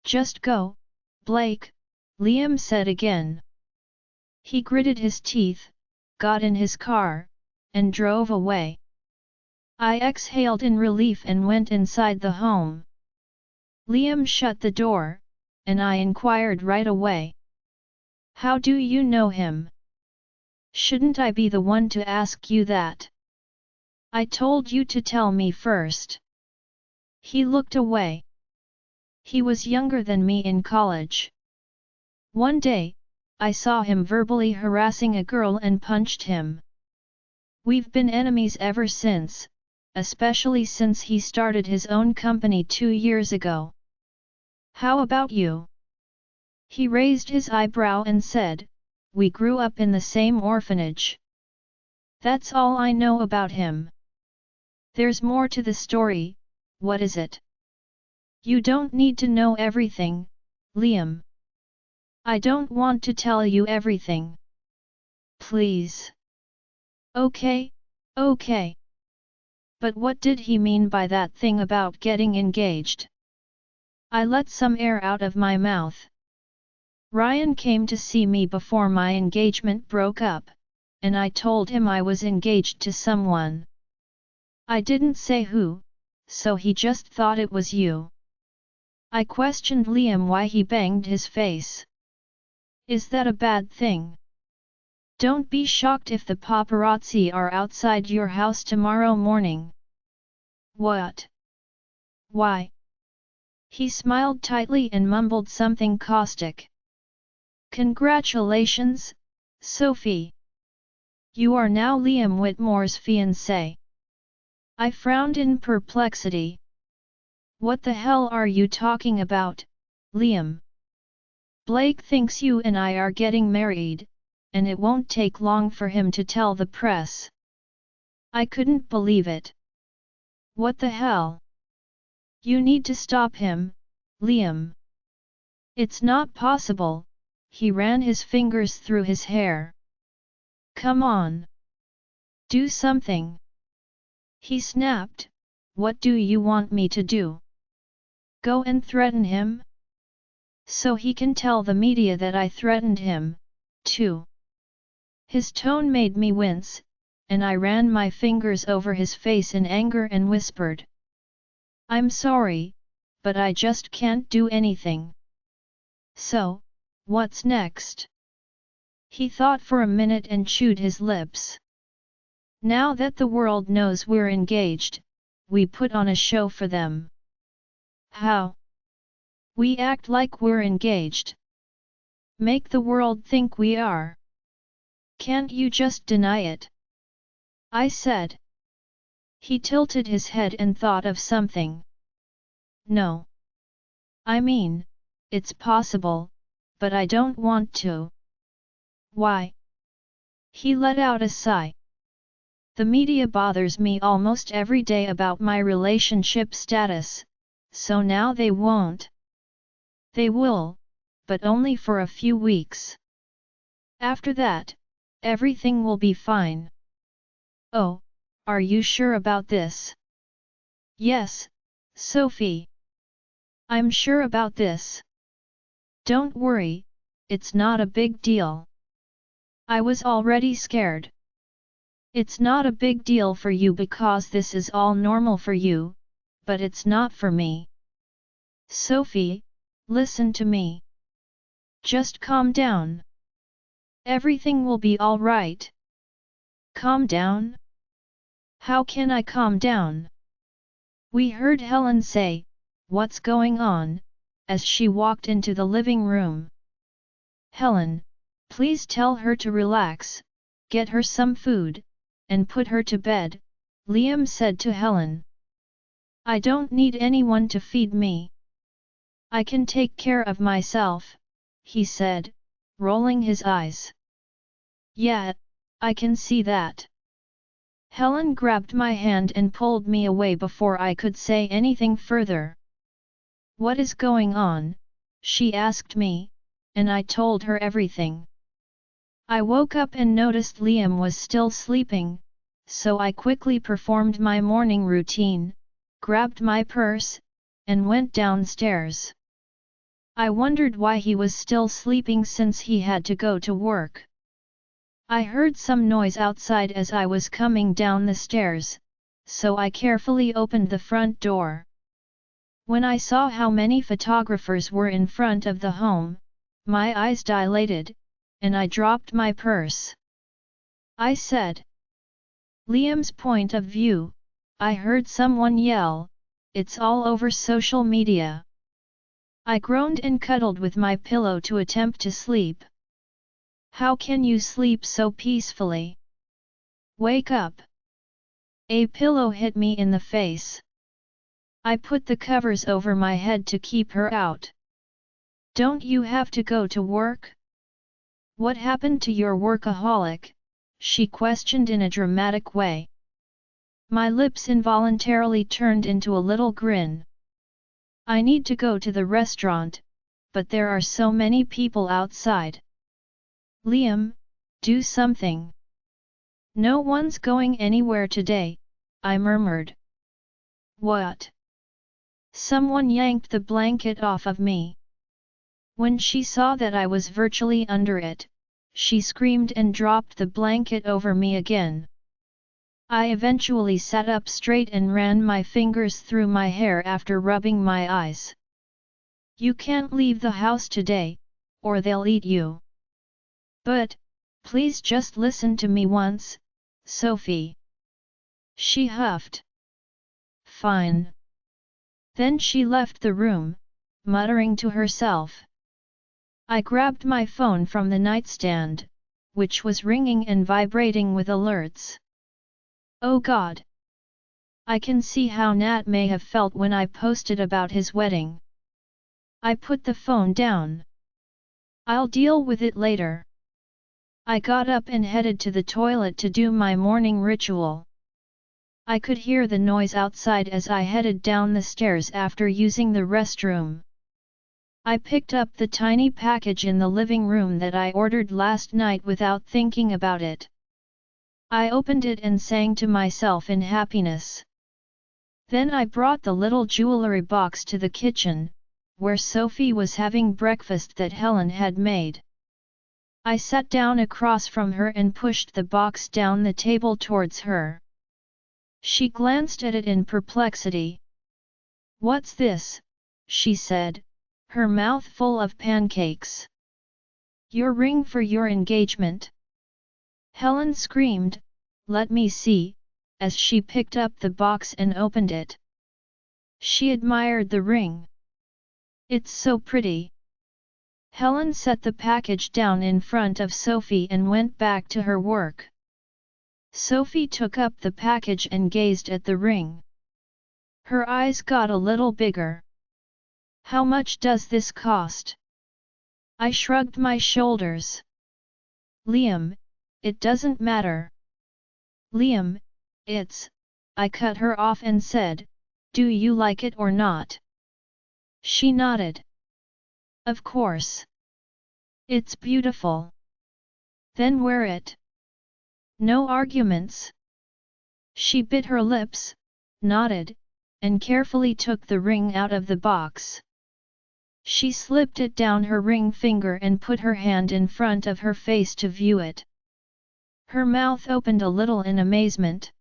Just go, Blake, Liam said again. He gritted his teeth, got in his car, and drove away. I exhaled in relief and went inside the home. Liam shut the door, and I inquired right away. How do you know him? Shouldn't I be the one to ask you that? I told you to tell me first. He looked away. He was younger than me in college. One day, I saw him verbally harassing a girl and punched him. We've been enemies ever since, especially since he started his own company 2 years ago. How about you? He raised his eyebrow and said, we grew up in the same orphanage. That's all I know about him. There's more to the story, what is it? You don't need to know everything, Liam. I don't want to tell you everything. Please. Okay, okay. But what did he mean by that thing about getting engaged? I let some air out of my mouth. Ryan came to see me before my engagement broke up, and I told him I was engaged to someone. I didn't say who, so he just thought it was you. I questioned Liam why he banged his face. Is that a bad thing? Don't be shocked if the paparazzi are outside your house tomorrow morning. What? Why? He smiled tightly and mumbled something caustic. Congratulations, Sophie. You are now Liam Whitmore's fiancée. I frowned in perplexity. What the hell are you talking about, Liam? Blake thinks you and I are getting married, and it won't take long for him to tell the press. I couldn't believe it. What the hell? You need to stop him, Liam. It's not possible, he ran his fingers through his hair. Come on. Do something. He snapped, "What do you want me to do? Go and threaten him? So he can tell the media that I threatened him, too." His tone made me wince, and I ran my fingers over his face in anger and whispered, "I'm sorry, but I just can't do anything." "So, what's next?" He thought for a minute and chewed his lips. "Now that the world knows we're engaged, we put on a show for them." "How?" "We act like we're engaged. Make the world think we are. Can't you just deny it?" I said. He tilted his head and thought of something. "No. I mean, it's possible, but I don't want to." "Why?" He let out a sigh. "The media bothers me almost every day about my relationship status, so now they won't. They will, but only for a few weeks. After that, everything will be fine." "Oh, are you sure about this?" "Yes, Sophie. I'm sure about this. Don't worry, it's not a big deal." I was already scared. "It's not a big deal for you because this is all normal for you, but it's not for me. Sophie, listen to me. Just calm down. Everything will be all right." "Calm down? How can I calm down?" We heard Helen say, "What's going on?" as she walked into the living room. "Helen, please tell her to relax, get her some food, and put her to bed," Liam said to Helen. "I don't need anyone to feed me. I can take care of myself," he said, rolling his eyes. "Yeah, I can see that." Helen grabbed my hand and pulled me away before I could say anything further. "What is going on?" she asked me, and I told her everything. I woke up and noticed Liam was still sleeping, so I quickly performed my morning routine, grabbed my purse, and went downstairs. I wondered why he was still sleeping since he had to go to work. I heard some noise outside as I was coming down the stairs, so I carefully opened the front door. When I saw how many photographers were in front of the home, my eyes dilated, and I dropped my purse. I said. Liam's point of view, I heard someone yell, "It's all over social media." I groaned and cuddled with my pillow to attempt to sleep. "How can you sleep so peacefully? Wake up!" A pillow hit me in the face. I put the covers over my head to keep her out. "Don't you have to go to work? What happened to your workaholic?" she questioned in a dramatic way. My lips involuntarily turned into a little grin. "I need to go to the restaurant, but there are so many people outside." "Liam, do something." "No one's going anywhere today," I murmured. "What?" Someone yanked the blanket off of me. When she saw that I was virtually under it, she screamed and dropped the blanket over me again. I eventually sat up straight and ran my fingers through my hair after rubbing my eyes. "You can't leave the house today, or they'll eat you." "But, please just listen to me once, Sophie." She huffed. "Fine." Then she left the room, muttering to herself. I grabbed my phone from the nightstand, which was ringing and vibrating with alerts. Oh God! I can see how Nat may have felt when I posted about his wedding. I put the phone down. "I'll deal with it later." I got up and headed to the toilet to do my morning ritual. I could hear the noise outside as I headed down the stairs after using the restroom. I picked up the tiny package in the living room that I ordered last night without thinking about it. I opened it and sang to myself in happiness. Then I brought the little jewelry box to the kitchen, where Sophie was having breakfast that Helen had made. I sat down across from her and pushed the box down the table towards her. She glanced at it in perplexity. "What's this?" she said, her mouth full of pancakes. "Your ring for your engagement?" Helen screamed, "Let me see," as she picked up the box and opened it. She admired the ring. "It's so pretty." Helen set the package down in front of Sophie and went back to her work. Sophie took up the package and gazed at the ring. Her eyes got a little bigger. "How much does this cost?" I shrugged my shoulders. "Liam, it doesn't matter." "Liam, it's..." I cut her off and said, "Do you like it or not?" She nodded. "Of course. It's beautiful." "Then wear it." No arguments. She bit her lips, nodded, and carefully took the ring out of the box. She slipped it down her ring finger and put her hand in front of her face to view it. Her mouth opened a little in amazement.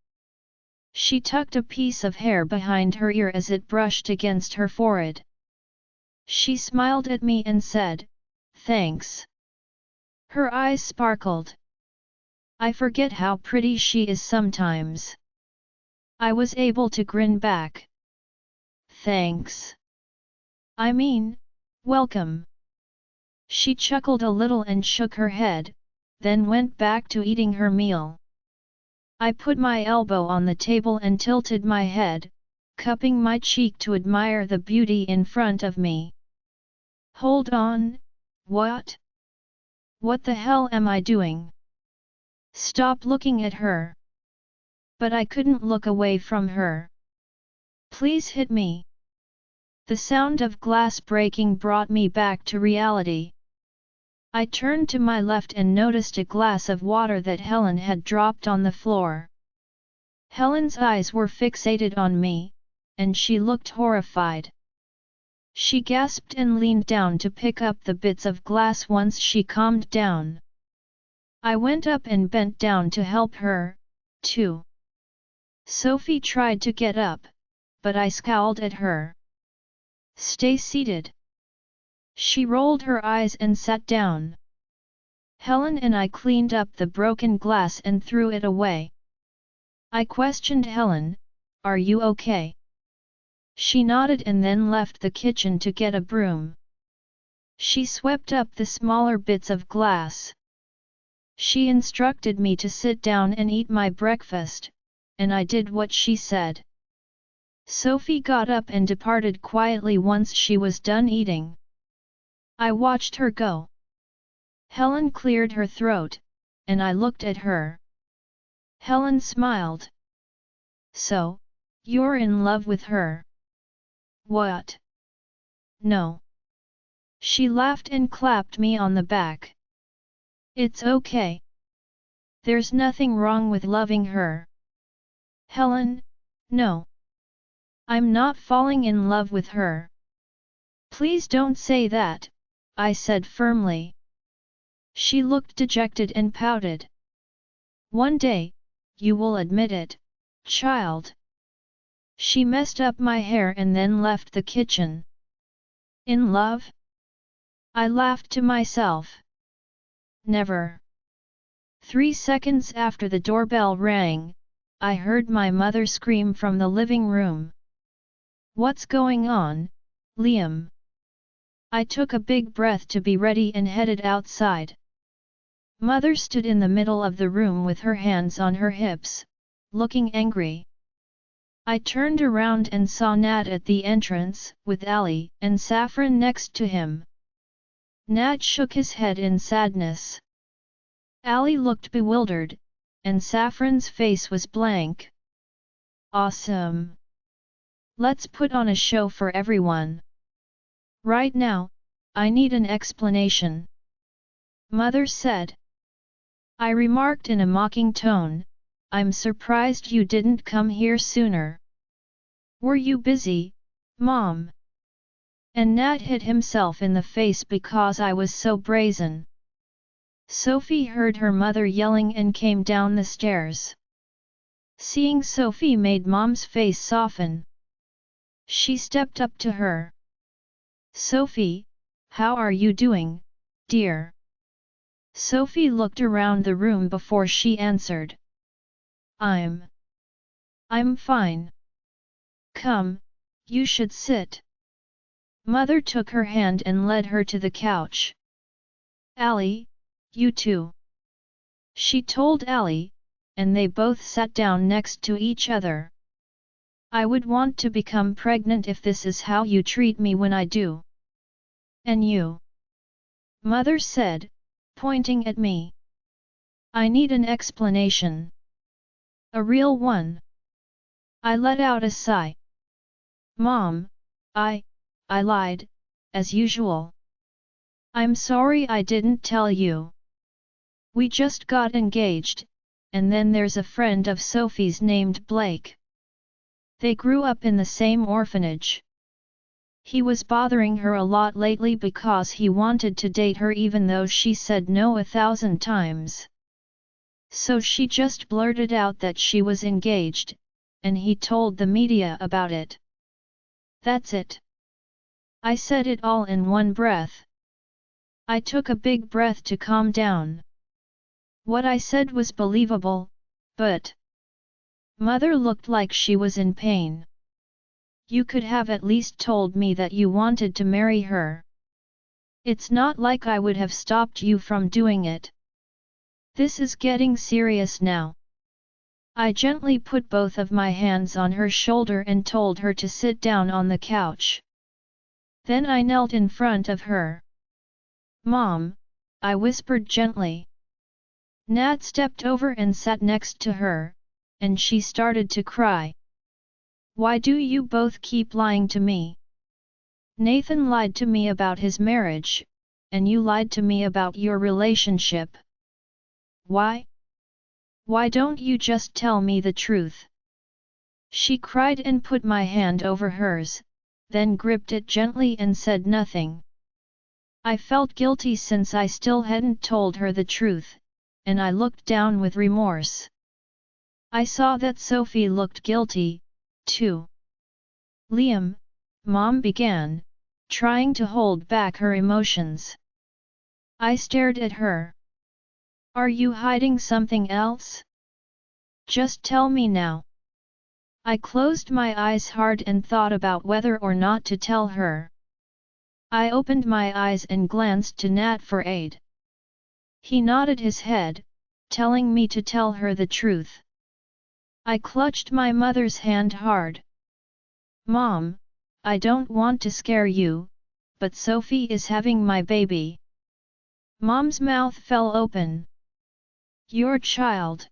She tucked a piece of hair behind her ear as it brushed against her forehead. She smiled at me and said, "Thanks." Her eyes sparkled. I forget how pretty she is sometimes. I was able to grin back. "Thanks. I mean, welcome." She chuckled a little and shook her head, then went back to eating her meal. I put my elbow on the table and tilted my head, cupping my cheek to admire the beauty in front of me. "Hold on, what? What the hell am I doing? Stop looking at her." But I couldn't look away from her. "Please hit me." The sound of glass breaking brought me back to reality. I turned to my left and noticed a glass of water that Helen had dropped on the floor. Helen's eyes were fixated on me, and she looked horrified. She gasped and leaned down to pick up the bits of glass once she calmed down. I went up and bent down to help her, too. Sophie tried to get up, but I scowled at her. "Stay seated." She rolled her eyes and sat down. Helen and I cleaned up the broken glass and threw it away. I questioned Helen, "Are you okay?" She nodded and then left the kitchen to get a broom. She swept up the smaller bits of glass. She instructed me to sit down and eat my breakfast, and I did what she said. Sophie got up and departed quietly once she was done eating. I watched her go. Helen cleared her throat, and I looked at her. Helen smiled. "So, you're in love with her?" "What? No." She laughed and clapped me on the back. "It's okay. There's nothing wrong with loving her." "Helen, no. I'm not falling in love with her." "Please don't say that," I said firmly. She looked dejected and pouted. "One day, you will admit it, child." She messed up my hair and then left the kitchen. "In love?" I laughed to myself. "Never." 3 seconds after the doorbell rang, I heard my mother scream from the living room. "What's going on, Liam?" I took a big breath to be ready and headed outside. Mother stood in the middle of the room with her hands on her hips, looking angry. I turned around and saw Nat at the entrance, with Ali and Saffron next to him. Nat shook his head in sadness. Ali looked bewildered, and Saffron's face was blank. "Awesome! Let's put on a show for everyone. Right now, I need an explanation," Mother said. I remarked in a mocking tone, I'm surprised you didn't come here sooner. Were you busy, Mom? And Nat hit himself in the face because I was so brazen. Sophie heard her mother yelling and came down the stairs. Seeing Sophie made Mom's face soften. She stepped up to her. Sophie, how are you doing, dear? Sophie looked around the room before she answered. I'm fine. Come, you should sit. Mother took her hand and led her to the couch. Allie, you too. She told Allie, and they both sat down next to each other. I would want to become pregnant if this is how you treat me when I do. And you? Mother said, pointing at me. I need an explanation. A real one. I let out a sigh. Mom, I lied, as usual. I'm sorry I didn't tell you. We just got engaged, and then there's a friend of Sophie's named Blake. They grew up in the same orphanage. He was bothering her a lot lately because he wanted to date her even though she said no 1,000 times. So she just blurted out that she was engaged, and he told the media about it. That's it. I said it all in one breath. I took a big breath to calm down. What I said was believable, but Mother looked like she was in pain. You could have at least told me that you wanted to marry her. It's not like I would have stopped you from doing it. This is getting serious now. I gently put both of my hands on her shoulder and told her to sit down on the couch. Then I knelt in front of her. Mom, I whispered gently. Nat stepped over and sat next to her, and she started to cry. Why do you both keep lying to me? Nathan lied to me about his marriage, and you lied to me about your relationship. Why? Why don't you just tell me the truth? She cried and put my hand over hers, then gripped it gently and said nothing. I felt guilty since I still hadn't told her the truth, and I looked down with remorse. I saw that Sophie looked guilty, too. Liam, Mom began, trying to hold back her emotions. I stared at her. Are you hiding something else? Just tell me now. I closed my eyes hard and thought about whether or not to tell her. I opened my eyes and glanced to Nat for aid. He nodded his head, telling me to tell her the truth. I clutched my mother's hand hard. Mom, I don't want to scare you, but Sophie is having my baby. Mom's mouth fell open. Your child.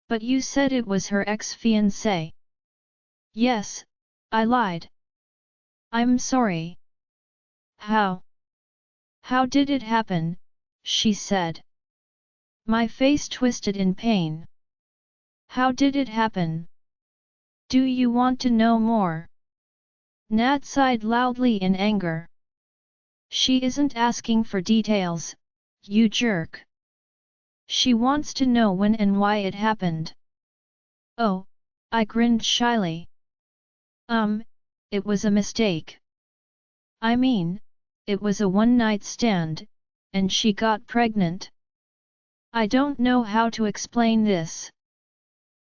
But you said it was her ex-fiancé. Yes, I lied. I'm sorry. How? How did it happen? She said. My face twisted in pain. How did it happen? Do you want to know more? Nat sighed loudly in anger. She isn't asking for details, you jerk. She wants to know when and why it happened. Oh, I grinned shyly. It was a mistake. I mean, it was a one-night stand, and she got pregnant. I don't know how to explain this.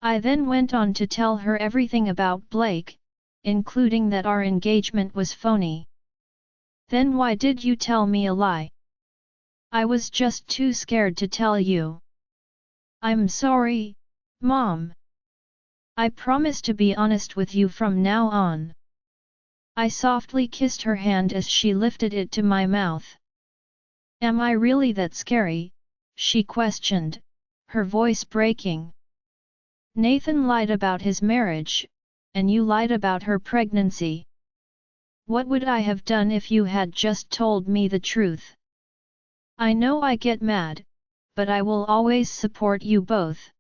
I then went on to tell her everything about Blake, including that our engagement was phony. Then why did you tell me a lie? I was just too scared to tell you. I'm sorry, Mom. I promise to be honest with you from now on. I softly kissed her hand as she lifted it to my mouth. Am I really that scary? She questioned, her voice breaking. Nathan lied about his marriage, and you lied about her pregnancy. What would I have done if you had just told me the truth? I know I get mad, but I will always support you both.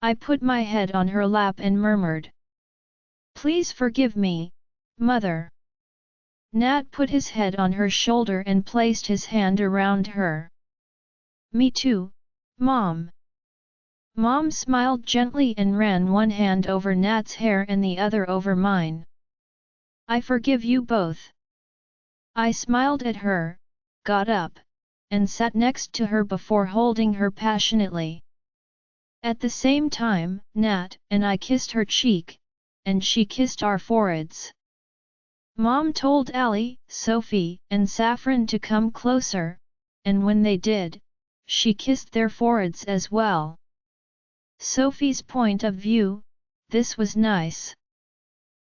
I put my head on her lap and murmured. Please forgive me, mother. Nat put his head on her shoulder and placed his hand around her. Me too, Mom. Mom smiled gently and ran one hand over Nat's hair and the other over mine. I forgive you both. I smiled at her, got up, and sat next to her before holding her passionately. At the same time, Nat and I kissed her cheek, and she kissed our foreheads. Mom told Ali, Sophie, and Saffron to come closer, and when they did, she kissed their foreheads as well. Sophie's point of view, this was nice.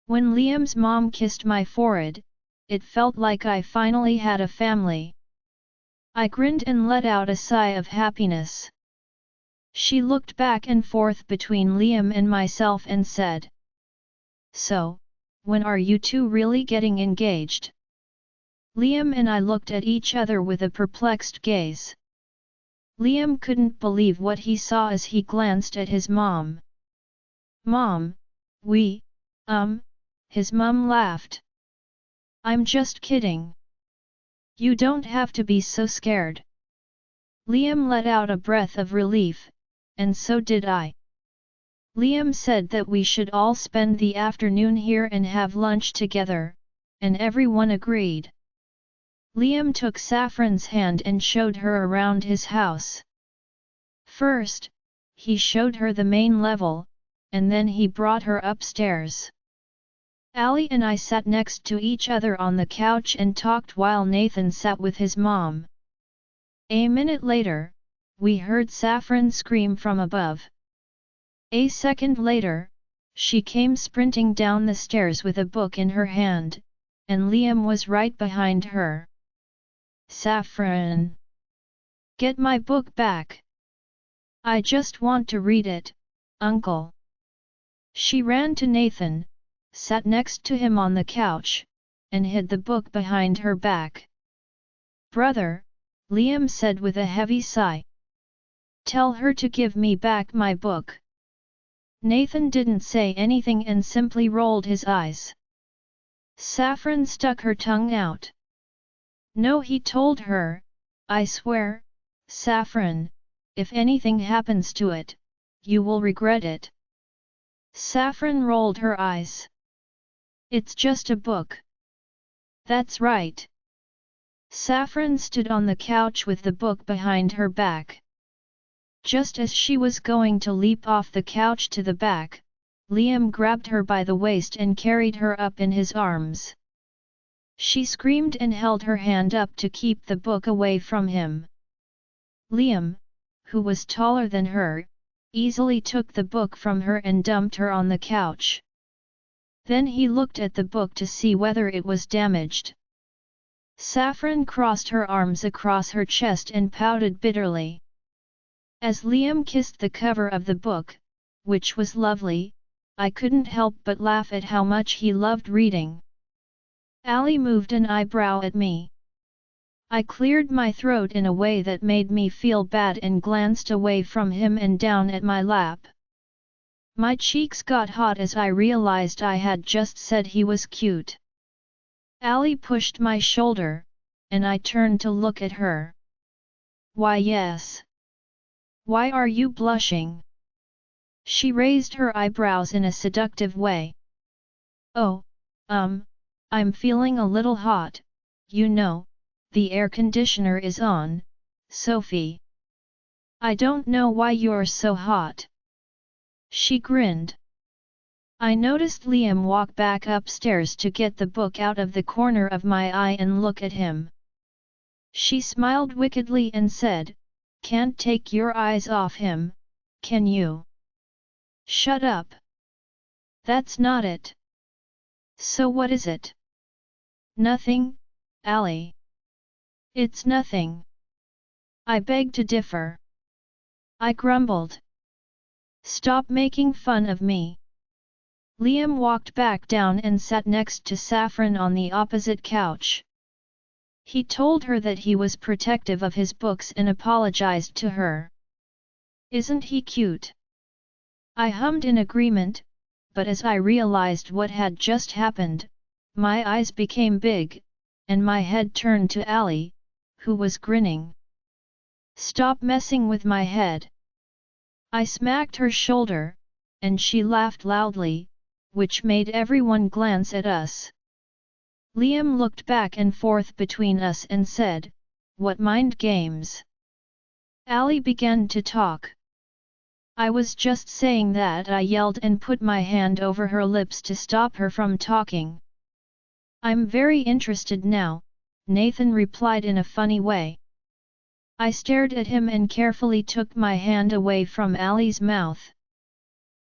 When Liam's mom kissed my forehead, it felt like I finally had a family. I grinned and let out a sigh of happiness. She looked back and forth between Liam and myself and said, So, when are you two really getting engaged? Liam and I looked at each other with a perplexed gaze. Liam couldn't believe what he saw as he glanced at his mom. Mom, his mom laughed. I'm just kidding. You don't have to be so scared. Liam let out a breath of relief, and so did I. Liam said that we should all spend the afternoon here and have lunch together, and everyone agreed. Liam took Saffron's hand and showed her around his house. First, he showed her the main level, and then he brought her upstairs. Ali and I sat next to each other on the couch and talked while Nathan sat with his mom. A minute later, we heard Saffron scream from above. A second later, she came sprinting down the stairs with a book in her hand, and Liam was right behind her. Saffron! Get my book back! I just want to read it, Uncle. She ran to Nathan, sat next to him on the couch, and hid the book behind her back. Brother, Liam said with a heavy sigh. Tell her to give me back my book. Nathan didn't say anything and simply rolled his eyes. Saffron stuck her tongue out. No, he told her, I swear, Saffron, if anything happens to it, you will regret it. Saffron rolled her eyes. It's just a book. That's right. Saffron stood on the couch with the book behind her back. Just as she was going to leap off the couch to the back, Liam grabbed her by the waist and carried her up in his arms. She screamed and held her hand up to keep the book away from him. Liam, who was taller than her, easily took the book from her and dumped her on the couch. Then he looked at the book to see whether it was damaged. Saffron crossed her arms across her chest and pouted bitterly. As Liam kissed the cover of the book, which was lovely, I couldn't help but laugh at how much he loved reading. Ali moved an eyebrow at me. I cleared my throat in a way that made me feel bad and glanced away from him and down at my lap. My cheeks got hot as I realized I had just said he was cute. Ali pushed my shoulder, and I turned to look at her. Why yes. Why are you blushing? She raised her eyebrows in a seductive way. Oh, I'm feeling a little hot, you know, the air conditioner is on, Sophie. I don't know why you're so hot. She grinned. I noticed Liam walk back upstairs to get the book out of the corner of my eye and look at him. She smiled wickedly and said, Can't take your eyes off him, can you? Shut up. That's not it. So what is it? Nothing, Ali. It's nothing. I beg to differ. I grumbled. Stop making fun of me. Liam walked back down and sat next to Saffron on the opposite couch. He told her that he was protective of his books and apologized to her. Isn't he cute? I hummed in agreement, but as I realized what had just happened, my eyes became big, and my head turned to Ali, who was grinning. "Stop messing with my head." I smacked her shoulder, and she laughed loudly, which made everyone glance at us. Liam looked back and forth between us and said, "What mind games?" Ali began to talk. I was just saying that, I yelled and put my hand over her lips to stop her from talking. "I'm very interested now," Nathan replied in a funny way. I stared at him and carefully took my hand away from Ali's mouth.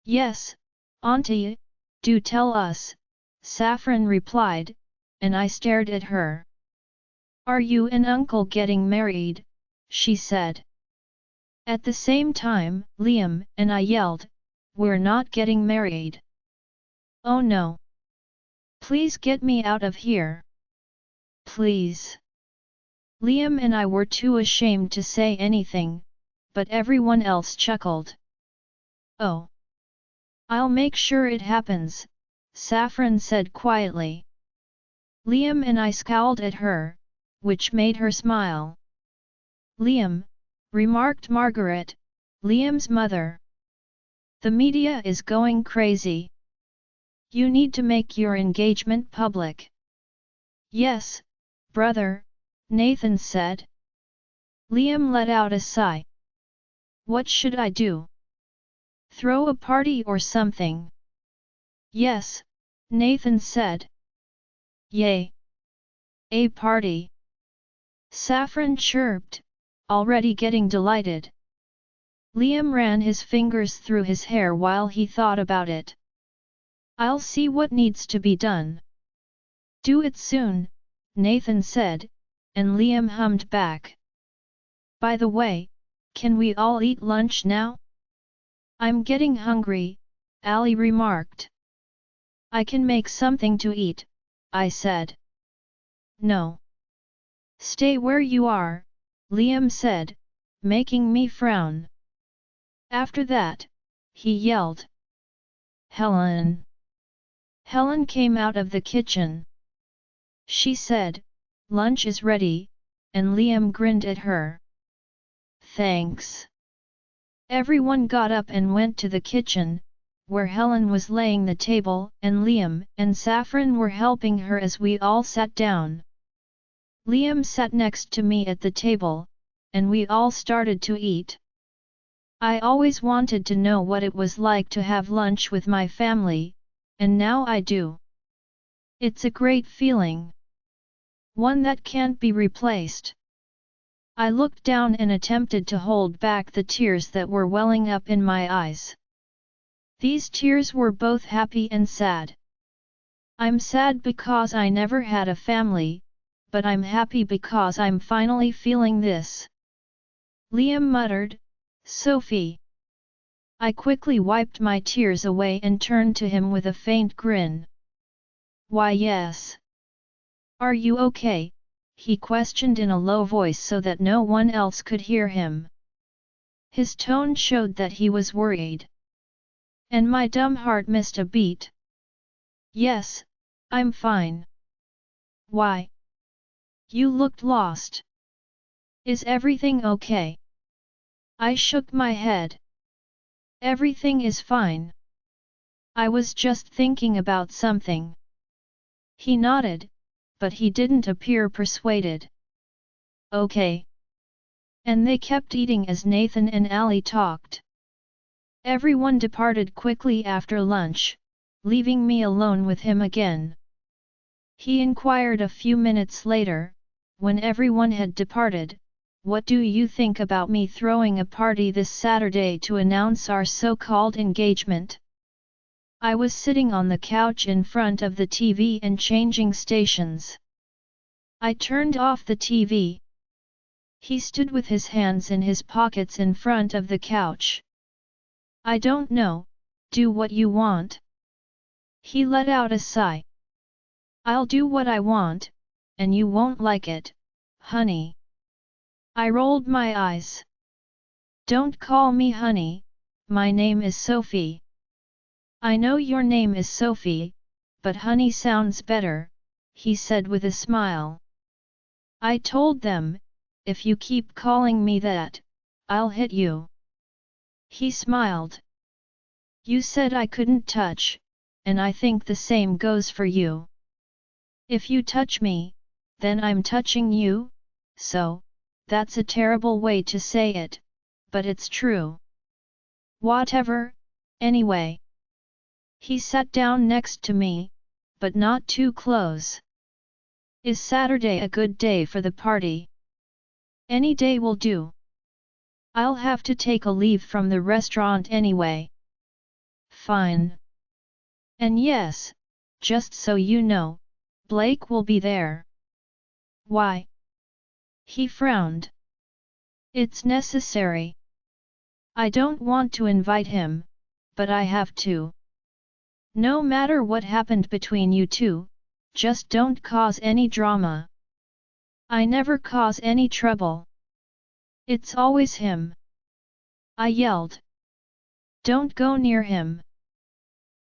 "Yes, Auntie, do tell us," Saffron replied, and I stared at her. "Are you and Uncle getting married?" she said. At the same time, Liam and I yelled, "We're not getting married." "Oh no! Please get me out of here! Please!" Liam and I were too ashamed to say anything, but everyone else chuckled. "Oh! I'll make sure it happens," Saffron said quietly. Liam and I scowled at her, which made her smile. "Liam," remarked Margaret, Liam's mother. "The media is going crazy. You need to make your engagement public." "Yes, brother," Nathan said. Liam let out a sigh. "What should I do? Throw a party or something?" "Yes," Nathan said. "Yay! A party!" Saffron chirped, already getting delighted. Liam ran his fingers through his hair while he thought about it. "I'll see what needs to be done." "Do it soon," Nathan said, and Liam hummed back. "By the way, can we all eat lunch now?" "I'm getting hungry," Ali remarked. "I can make something to eat," I said. "No. Stay where you are," Liam said, making me frown. After that, he yelled. "Helen!" Helen came out of the kitchen. She said, "Lunch is ready," and Liam grinned at her. "Thanks." Everyone got up and went to the kitchen, where Helen was laying the table and Liam and Saffron were helping her as we all sat down. Liam sat next to me at the table, and we all started to eat. I always wanted to know what it was like to have lunch with my family, and now I do. It's a great feeling. One that can't be replaced. I looked down and attempted to hold back the tears that were welling up in my eyes. These tears were both happy and sad. I'm sad because I never had a family, but I'm happy because I'm finally feeling this. Liam muttered, "Sophie." I quickly wiped my tears away and turned to him with a faint grin. "Why yes. Are you okay?" he questioned in a low voice so that no one else could hear him. His tone showed that he was worried. And my dumb heart missed a beat. "Yes, I'm fine." "Why? You looked lost. Is everything okay?" I shook my head. "Everything is fine. I was just thinking about something." He nodded, but he didn't appear persuaded. "Okay." And they kept eating as Nathan and Ali talked. Everyone departed quickly after lunch, leaving me alone with him again. He inquired a few minutes later, when everyone had departed, "What do you think about me throwing a party this Saturday to announce our so-called engagement?" I was sitting on the couch in front of the TV and changing stations. I turned off the TV. He stood with his hands in his pockets in front of the couch. "I don't know, do what you want." He let out a sigh. "I'll do what I want, and you won't like it, honey." I rolled my eyes. "Don't call me honey, My name is Sophie. I know your name is Sophie, but honey sounds better, he said with a smile. I told them, if you keep calling me that, I'll hit you. He smiled. You said I couldn't touch, and I think the same goes for you. If you touch me, then I'm touching you, so, that's a terrible way to say it, but it's true. Whatever, anyway. He sat down next to me, but not too close. Is Saturday a good day for the party? Any day will do. I'll have to take a leave from the restaurant anyway. Fine. And yes, just so you know, Blake will be there. Why? He frowned. It's necessary. I don't want to invite him, but I have to. No matter what happened between you two, just don't cause any drama. I never cause any trouble. It's always him. I yelled. Don't go near him.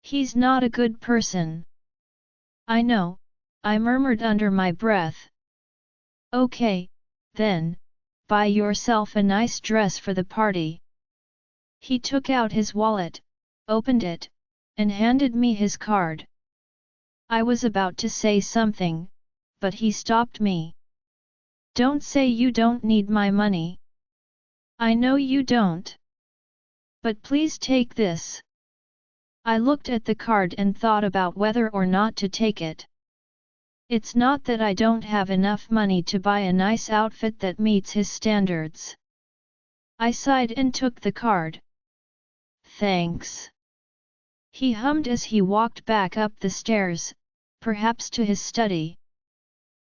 He's not a good person. I know, I murmured under my breath. Okay, then, buy yourself a nice dress for the party. He took out his wallet, opened it, and handed me his card. I was about to say something, but he stopped me. Don't say you don't need my money. I know you don't. But please take this. I looked at the card and thought about whether or not to take it. It's not that I don't have enough money to buy a nice outfit that meets his standards. I sighed and took the card. Thanks. He hummed as he walked back up the stairs, perhaps to his study.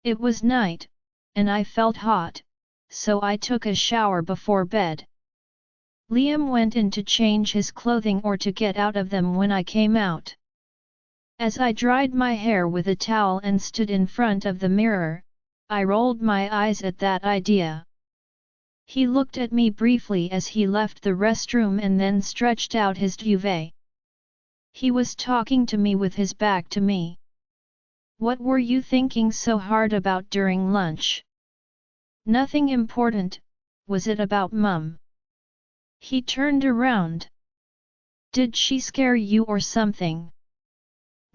It was night, and I felt hot, so I took a shower before bed. Liam went in to change his clothing or to get out of them when I came out. As I dried my hair with a towel and stood in front of the mirror, I rolled my eyes at that idea. He looked at me briefly as he left the restroom and then stretched out his duvet. He was talking to me with his back to me. What were you thinking so hard about during lunch? Nothing important, was it about Mum? He turned around. Did she scare you or something?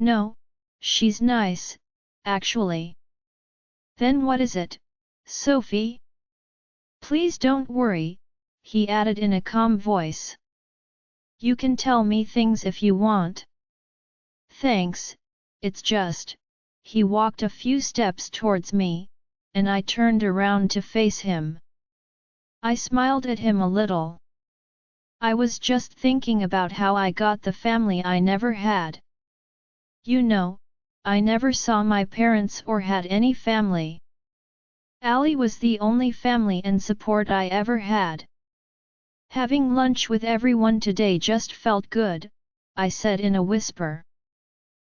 No, she's nice, actually. Then what is it, Sophie? Please don't worry, he added in a calm voice. You can tell me things if you want. Thanks, it's just, he walked a few steps towards me, and I turned around to face him. I smiled at him a little. I was just thinking about how I got the family I never had. You know, I never saw my parents or had any family. Ali was the only family and support I ever had. Having lunch with everyone today just felt good, I said in a whisper.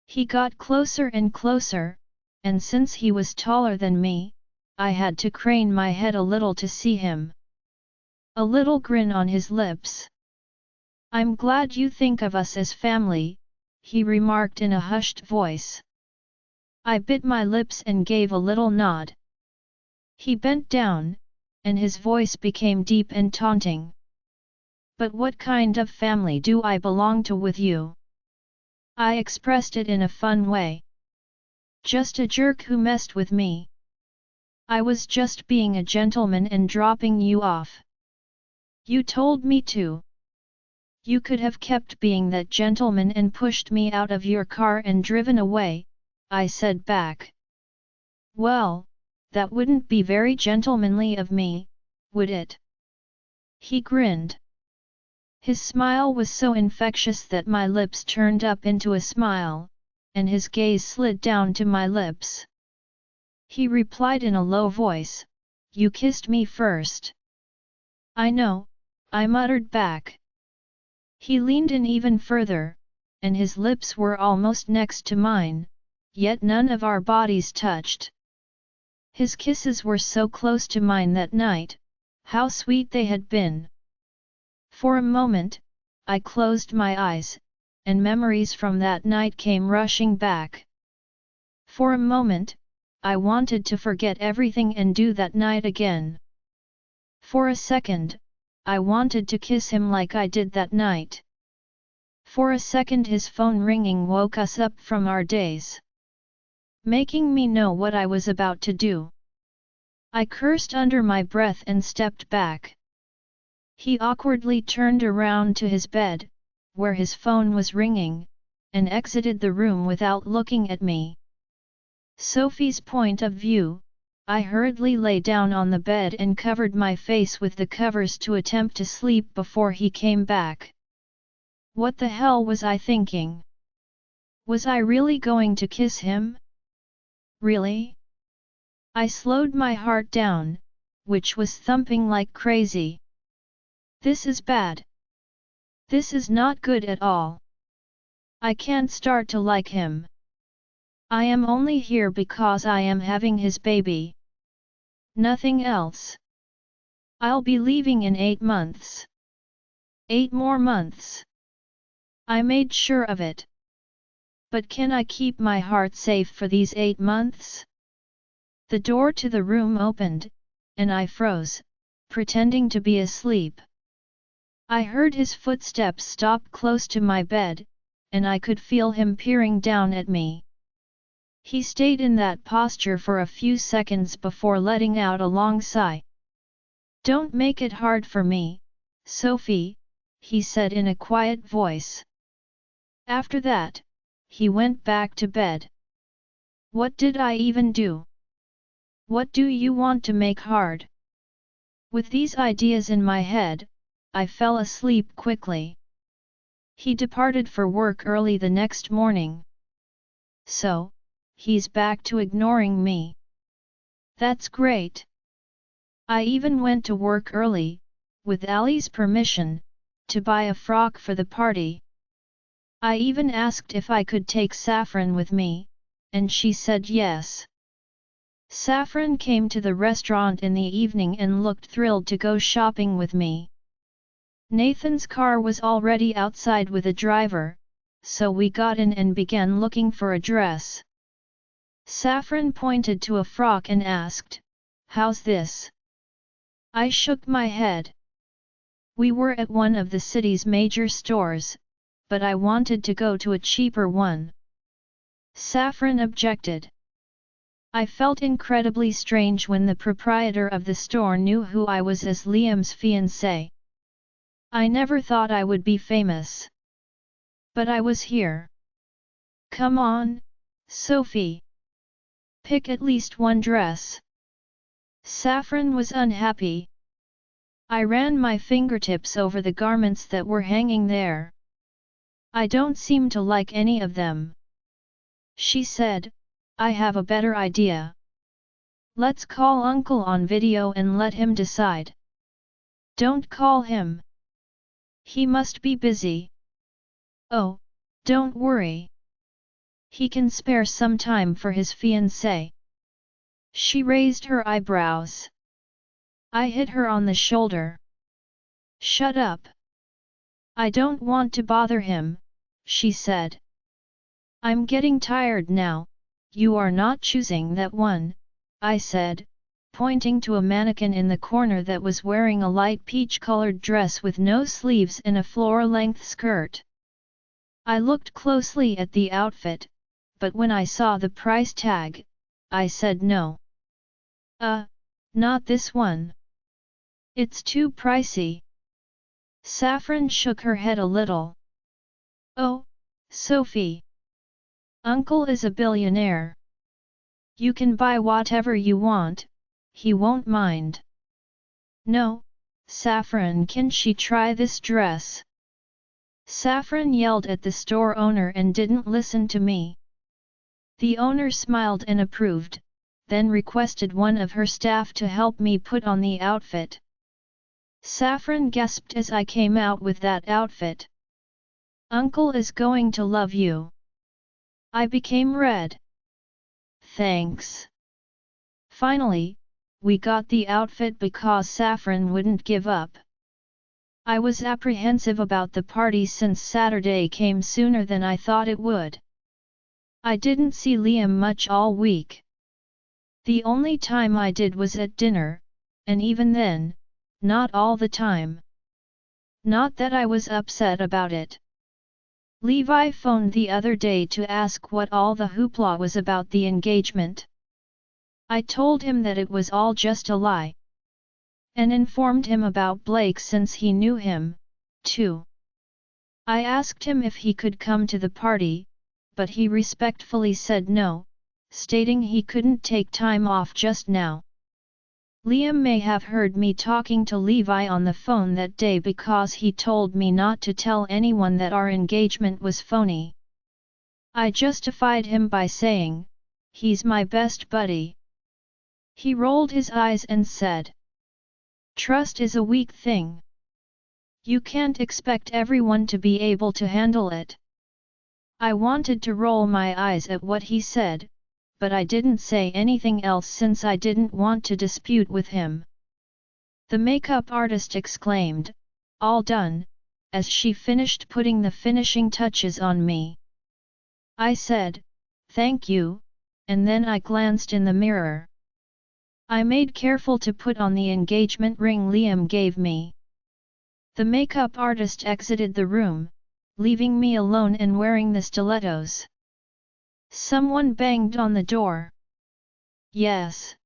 He got closer and closer, and since he was taller than me, I had to crane my head a little to see him. A little grin on his lips. I'm glad you think of us as family, he remarked in a hushed voice. I bit my lips and gave a little nod. He bent down, and his voice became deep and taunting. But what kind of family do I belong to with you? I expressed it in a fun way. Just a jerk who messed with me. I was just being a gentleman and dropping you off. You told me to. You could have kept being that gentleman and pushed me out of your car and driven away, I said back. Well, that wouldn't be very gentlemanly of me, would it? He grinned. His smile was so infectious that my lips turned up into a smile, and his gaze slid down to my lips. He replied in a low voice, You kissed me first. I know, I muttered back. He leaned in even further, and his lips were almost next to mine, yet none of our bodies touched. His kisses were so close to mine that night, how sweet they had been. For a moment, I closed my eyes, and memories from that night came rushing back. For a moment, I wanted to forget everything and do that night again. For a second, I wanted to kiss him like I did that night. For a second his phone ringing woke us up from our daze, making me know what I was about to do. I cursed under my breath and stepped back. He awkwardly turned around to his bed, where his phone was ringing, and exited the room without looking at me. Sophie's point of view, I hurriedly lay down on the bed and covered my face with the covers to attempt to sleep before he came back. What the hell was I thinking? Was I really going to kiss him? Really? I slowed my heart down, which was thumping like crazy. This is bad. This is not good at all. I can't start to like him. I am only here because I am having his baby. Nothing else. I'll be leaving in 8 months. 8 more months. I made sure of it. But can I keep my heart safe for these 8 months? The door to the room opened, and I froze, pretending to be asleep. I heard his footsteps stop close to my bed, and I could feel him peering down at me. He stayed in that posture for a few seconds before letting out a long sigh. "Don't make it hard for me, Sophie," he said in a quiet voice. After that, he went back to bed. What did I even do? What do you want to make hard? With these ideas in my head, I fell asleep quickly. He departed for work early the next morning. So, he's back to ignoring me. That's great. I even went to work early, with Ali's permission, to buy a frock for the party. I even asked if I could take Saffron with me, and she said yes. Saffron came to the restaurant in the evening and looked thrilled to go shopping with me. Nathan's car was already outside with a driver, so we got in and began looking for a dress. Saffron pointed to a frock and asked, "How's this?" I shook my head. We were at one of the city's major stores, but I wanted to go to a cheaper one. Saffron objected. I felt incredibly strange when the proprietor of the store knew who I was as Liam's fiancé. I never thought I would be famous. But I was here. Come on, Sophie. Pick at least one dress. Saffron was unhappy. I ran my fingertips over the garments that were hanging there. I don't seem to like any of them. She said, "I have a better idea. Let's call Uncle on video and let him decide." Don't call him. He must be busy. Oh, don't worry. He can spare some time for his fiancée. She raised her eyebrows. I hit her on the shoulder. Shut up. I don't want to bother him, she said. I'm getting tired now. You are not choosing that one, I said, pointing to a mannequin in the corner that was wearing a light peach-colored dress with no sleeves and a floor-length skirt. I looked closely at the outfit, but when I saw the price tag, I said no. Not this one. It's too pricey. Saffron shook her head a little. Oh, Sophie. Uncle is a billionaire. You can buy whatever you want, he won't mind. No, Saffron, can she try this dress? Saffron yelled at the store owner and didn't listen to me. The owner smiled and approved, then requested one of her staff to help me put on the outfit. Saffron gasped as I came out with that outfit. Uncle is going to love you. I became red. Thanks. Finally, we got the outfit because Saffron wouldn't give up. I was apprehensive about the party since Saturday came sooner than I thought it would. I didn't see Liam much all week. The only time I did was at dinner, and even then, not all the time. Not that I was upset about it. Levi phoned the other day to ask what all the hoopla was about the engagement. I told him that it was all just a lie. And informed him about Blake since he knew him, too. I asked him if he could come to the party, but he respectfully said no, stating he couldn't take time off just now. Liam may have heard me talking to Levi on the phone that day because he told me not to tell anyone that our engagement was phony. I justified him by saying, "He's my best buddy." He rolled his eyes and said, "Trust is a weak thing. You can't expect everyone to be able to handle it." I wanted to roll my eyes at what he said, but I didn't say anything else since I didn't want to dispute with him. The makeup artist exclaimed, "All done," as she finished putting the finishing touches on me. I said, "Thank you," and then I glanced in the mirror. I made careful to put on the engagement ring Liam gave me. The makeup artist exited the room, leaving me alone and wearing the stilettos. Someone banged on the door. "Yes?"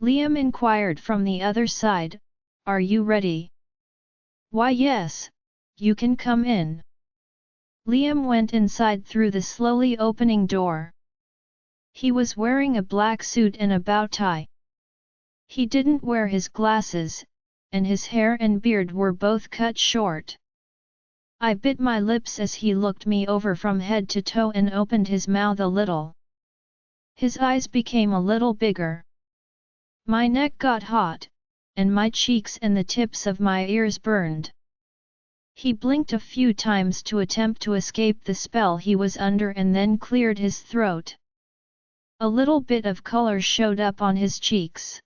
Liam inquired from the other side, "Are you ready?" "Why yes, you can come in." Liam went inside through the slowly opening door. He was wearing a black suit and a bow tie. He didn't wear his glasses, and his hair and beard were both cut short. I bit my lips as he looked me over from head to toe and opened his mouth a little. His eyes became a little bigger. My neck got hot, and my cheeks and the tips of my ears burned. He blinked a few times to attempt to escape the spell he was under and then cleared his throat. A little bit of color showed up on his cheeks.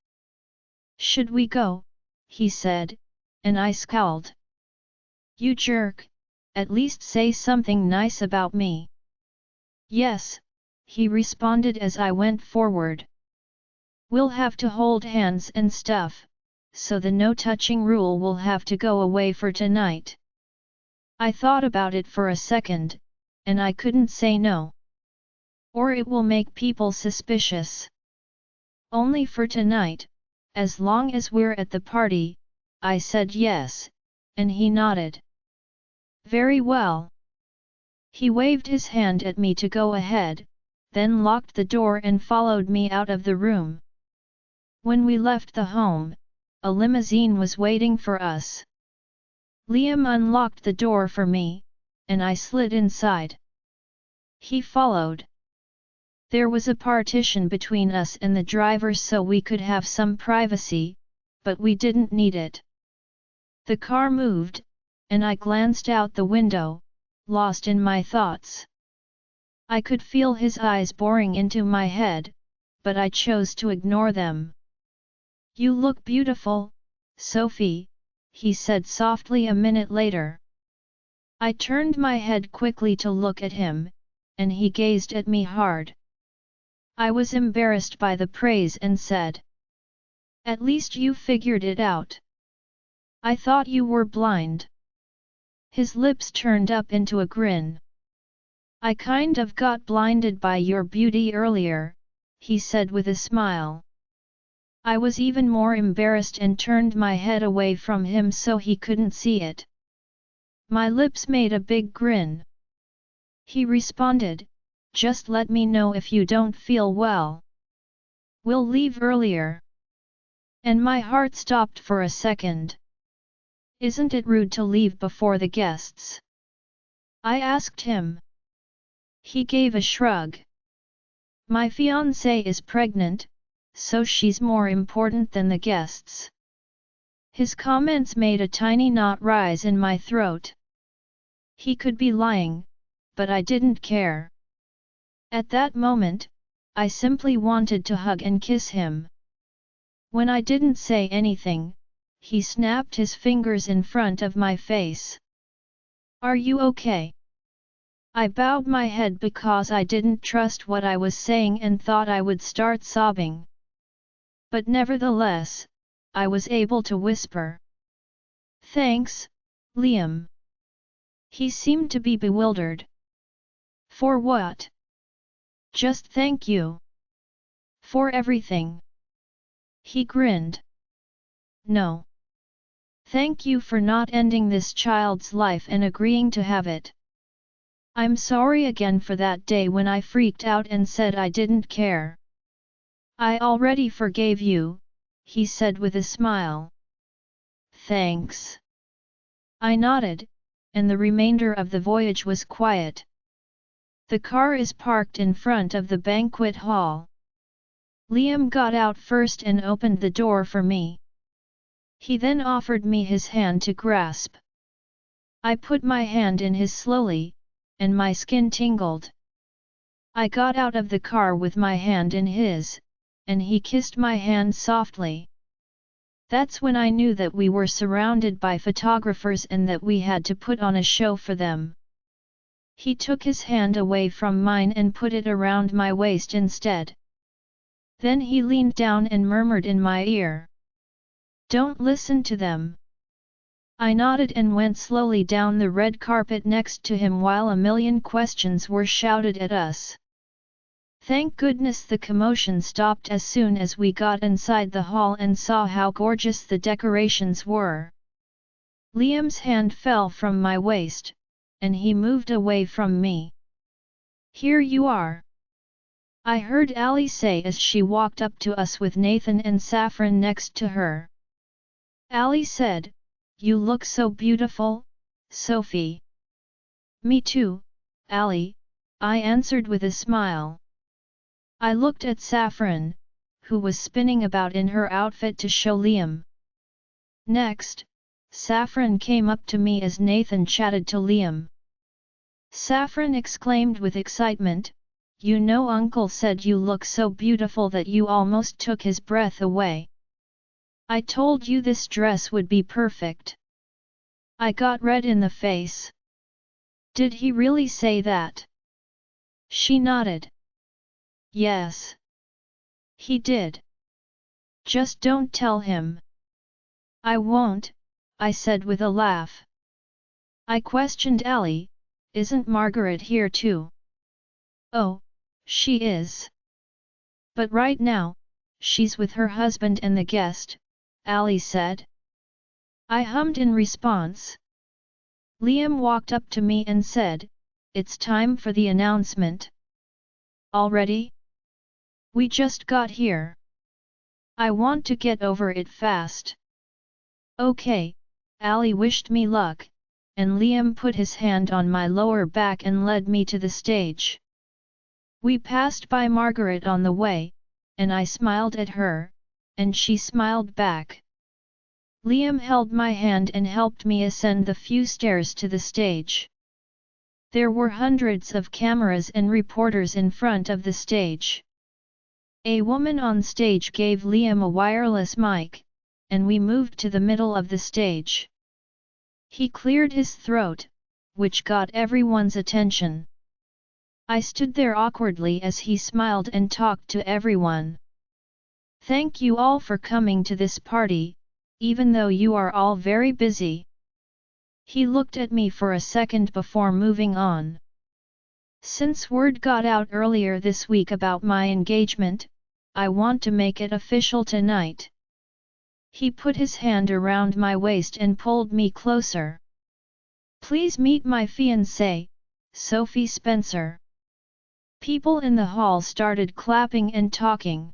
"Should we go?" he said, and I scowled. "You jerk, at least say something nice about me." "Yes," he responded as I went forward. "We'll have to hold hands and stuff, so the no touching rule will have to go away for tonight." I thought about it for a second, and I couldn't say no. Or it will make people suspicious. "Only for tonight, as long as we're at the party," I said yes, and he nodded. "Very well." He waved his hand at me to go ahead, then locked the door and followed me out of the room. When we left the home, a limousine was waiting for us. Liam unlocked the door for me, and I slid inside. He followed. There was a partition between us and the driver so we could have some privacy, but we didn't need it. The car moved, and I glanced out the window, lost in my thoughts. I could feel his eyes boring into my head, but I chose to ignore them. "You look beautiful, Sophie," he said softly a minute later. I turned my head quickly to look at him, and he gazed at me hard. I was embarrassed by the praise and said, "At least you figured it out. I thought you were blind." His lips turned up into a grin. "I kind of got blinded by your beauty earlier," he said with a smile. I was even more embarrassed and turned my head away from him so he couldn't see it. My lips made a big grin. He responded, "Just let me know if you don't feel well. We'll leave earlier." And my heart stopped for a second. "Isn't it rude to leave before the guests?" I asked him. He gave a shrug. "My fiancée is pregnant, so she's more important than the guests." His comments made a tiny knot rise in my throat. He could be lying, but I didn't care. At that moment, I simply wanted to hug and kiss him. When I didn't say anything, he snapped his fingers in front of my face. Are you okay? I bowed my head because I didn't trust what I was saying and thought I would start sobbing. But nevertheless, I was able to whisper. Thanks, Liam. He seemed to be bewildered. For what? Just thank you. For everything. He grinned. No. Thank you for not ending this child's life and agreeing to have it. I'm sorry again for that day when I freaked out and said I didn't care. I already forgave you, he said with a smile. Thanks. I nodded, and the remainder of the voyage was quiet. The car is parked in front of the banquet hall. Liam got out first and opened the door for me. He then offered me his hand to grasp. I put my hand in his slowly, and my skin tingled. I got out of the car with my hand in his, and he kissed my hand softly. That's when I knew that we were surrounded by photographers and that we had to put on a show for them. He took his hand away from mine and put it around my waist instead. Then he leaned down and murmured in my ear. Don't listen to them. I nodded and went slowly down the red carpet next to him while a million questions were shouted at us. Thank goodness the commotion stopped as soon as we got inside the hall and saw how gorgeous the decorations were. Liam's hand fell from my waist, and he moved away from me. Here you are. I heard Ali say as she walked up to us with Nathan and Saffron next to her. Ali said, You look so beautiful, Sophie. Me too, Ali, I answered with a smile. I looked at Saffron, who was spinning about in her outfit to show Liam. Next, Saffron came up to me as Nathan chatted to Liam. Saffron exclaimed with excitement, You know Uncle said you look so beautiful that you almost took his breath away. I told you this dress would be perfect. I got red in the face. Did he really say that? She nodded. Yes. He did. Just don't tell him. I won't, I said with a laugh. I questioned Ali, Isn't Margaret here too? Oh, she is. But right now, she's with her husband and the guest, Ali said. I hummed in response. Liam walked up to me and said, It's time for the announcement. Already? We just got here. I want to get over it fast. Okay, Ali wished me luck, and Liam put his hand on my lower back and led me to the stage. We passed by Margaret on the way, and I smiled at her, and she smiled back. Liam held my hand and helped me ascend the few stairs to the stage. There were hundreds of cameras and reporters in front of the stage. A woman on stage gave Liam a wireless mic, and we moved to the middle of the stage. He cleared his throat, which got everyone's attention. I stood there awkwardly as he smiled and talked to everyone. Thank you all for coming to this party, even though you are all very busy. He looked at me for a second before moving on. Since word got out earlier this week about my engagement, I want to make it official tonight. He put his hand around my waist and pulled me closer. Please meet my fiancée, Sophie Spencer. People in the hall started clapping and talking.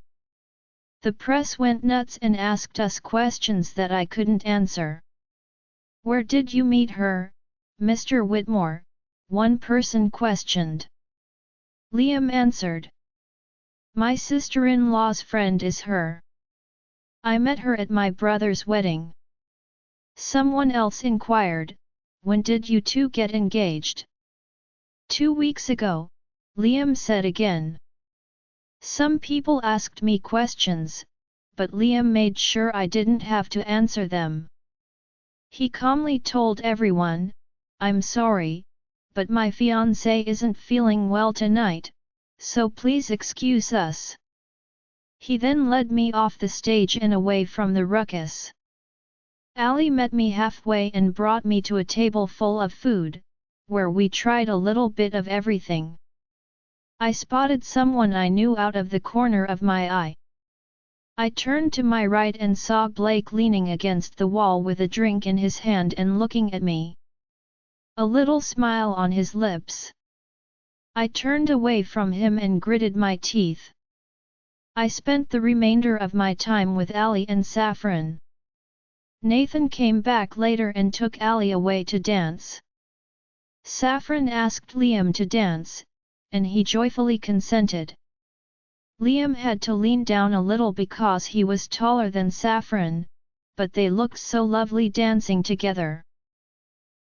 The press went nuts and asked us questions that I couldn't answer. Where did you meet her, Mr. Whitmore? One person questioned. Liam answered. My sister-in-law's friend is her. I met her at my brother's wedding. Someone else inquired, when did you two get engaged? 2 weeks ago, Liam said again. Some people asked me questions, but Liam made sure I didn't have to answer them. He calmly told everyone, "I'm sorry, but my fiancé isn't feeling well tonight, so please excuse us." He then led me off the stage and away from the ruckus. Ali met me halfway and brought me to a table full of food, where we tried a little bit of everything. I spotted someone I knew out of the corner of my eye. I turned to my right and saw Blake leaning against the wall with a drink in his hand and looking at me. A little smile on his lips. I turned away from him and gritted my teeth. I spent the remainder of my time with Ali and Saffron. Nathan came back later and took Ali away to dance. Saffron asked Liam to dance, and he joyfully consented. Liam had to lean down a little because he was taller than Saffron, but they looked so lovely dancing together.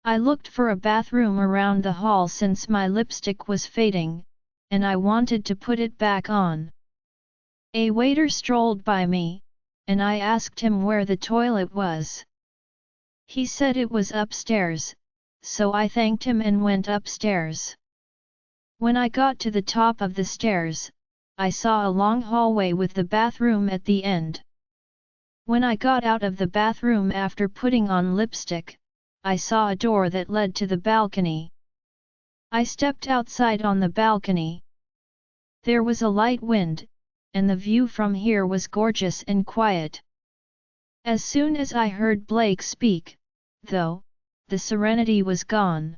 I looked for a bathroom around the hall since my lipstick was fading, and I wanted to put it back on. A waiter strolled by me, and I asked him where the toilet was. He said it was upstairs, so I thanked him and went upstairs. When I got to the top of the stairs, I saw a long hallway with the bathroom at the end. When I got out of the bathroom after putting on lipstick, I saw a door that led to the balcony. I stepped outside on the balcony. There was a light wind, and the view from here was gorgeous and quiet. As soon as I heard Blake speak, though, the serenity was gone.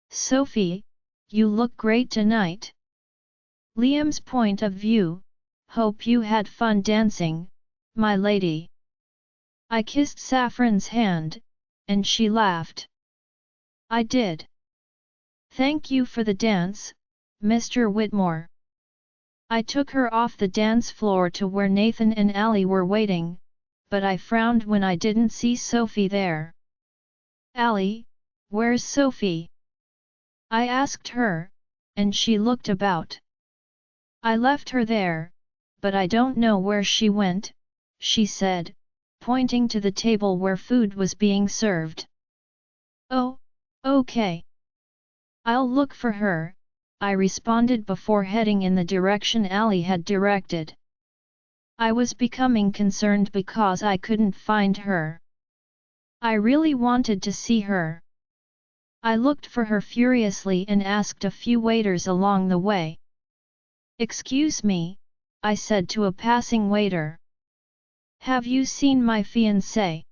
"Sophie, you look great tonight." Liam's point of view, "Hope you had fun dancing, my lady." I kissed Saffron's hand, and she laughed. "I did. Thank you for the dance, Mr. Whitmore." I took her off the dance floor to where Nathan and Ali were waiting, but I frowned when I didn't see Sophie there. "Ali, where's Sophie?" I asked her, and she looked about. "I left her there, but I don't know where she went," she said, pointing to the table where food was being served. "Oh, okay. I'll look for her," I responded before heading in the direction Ali had directed. I was becoming concerned because I couldn't find her. I really wanted to see her. I looked for her furiously and asked a few waiters along the way. "Excuse me," I said to a passing waiter. "Have you seen my fiancé?"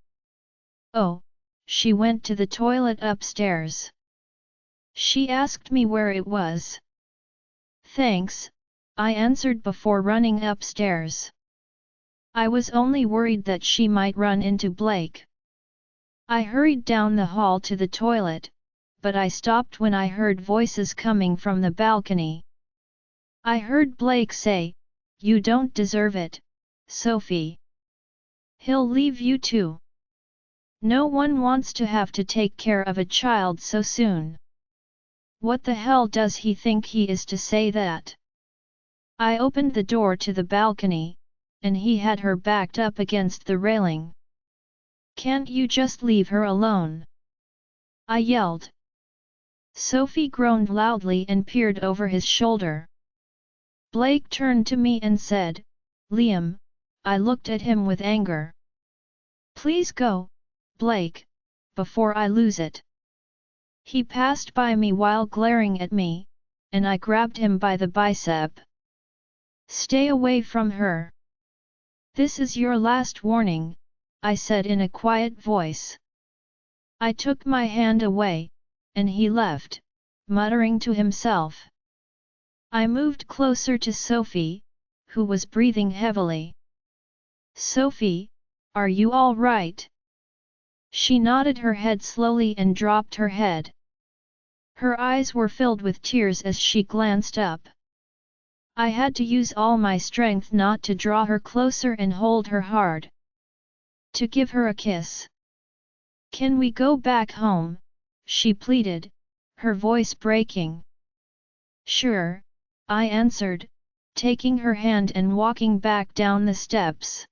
"Oh, she went to the toilet upstairs. She asked me where it was." "Thanks," I answered before running upstairs. I was only worried that she might run into Blake. I hurried down the hall to the toilet, but I stopped when I heard voices coming from the balcony. I heard Blake say, "You don't deserve it, Sophie. He'll leave you too. No one wants to have to take care of a child so soon. What the hell does he think he is to say that?" I opened the door to the balcony, and he had her backed up against the railing. "Can't you just leave her alone?" I yelled. Sophie groaned loudly and peered over his shoulder. Blake turned to me and said, "Liam," I looked at him with anger. "Please go, Blake, before I lose it." He passed by me while glaring at me, and I grabbed him by the bicep. "Stay away from her. This is your last warning," I said in a quiet voice. I took my hand away, and he left, muttering to himself. I moved closer to Sophie, who was breathing heavily. "Sophie, are you all right?" She nodded her head slowly and dropped her head. Her eyes were filled with tears as she glanced up. I had to use all my strength not to draw her closer and hold her hard. To give her a kiss. "Can we go back home?" she pleaded, her voice breaking. "Sure," I answered, taking her hand and walking back down the steps.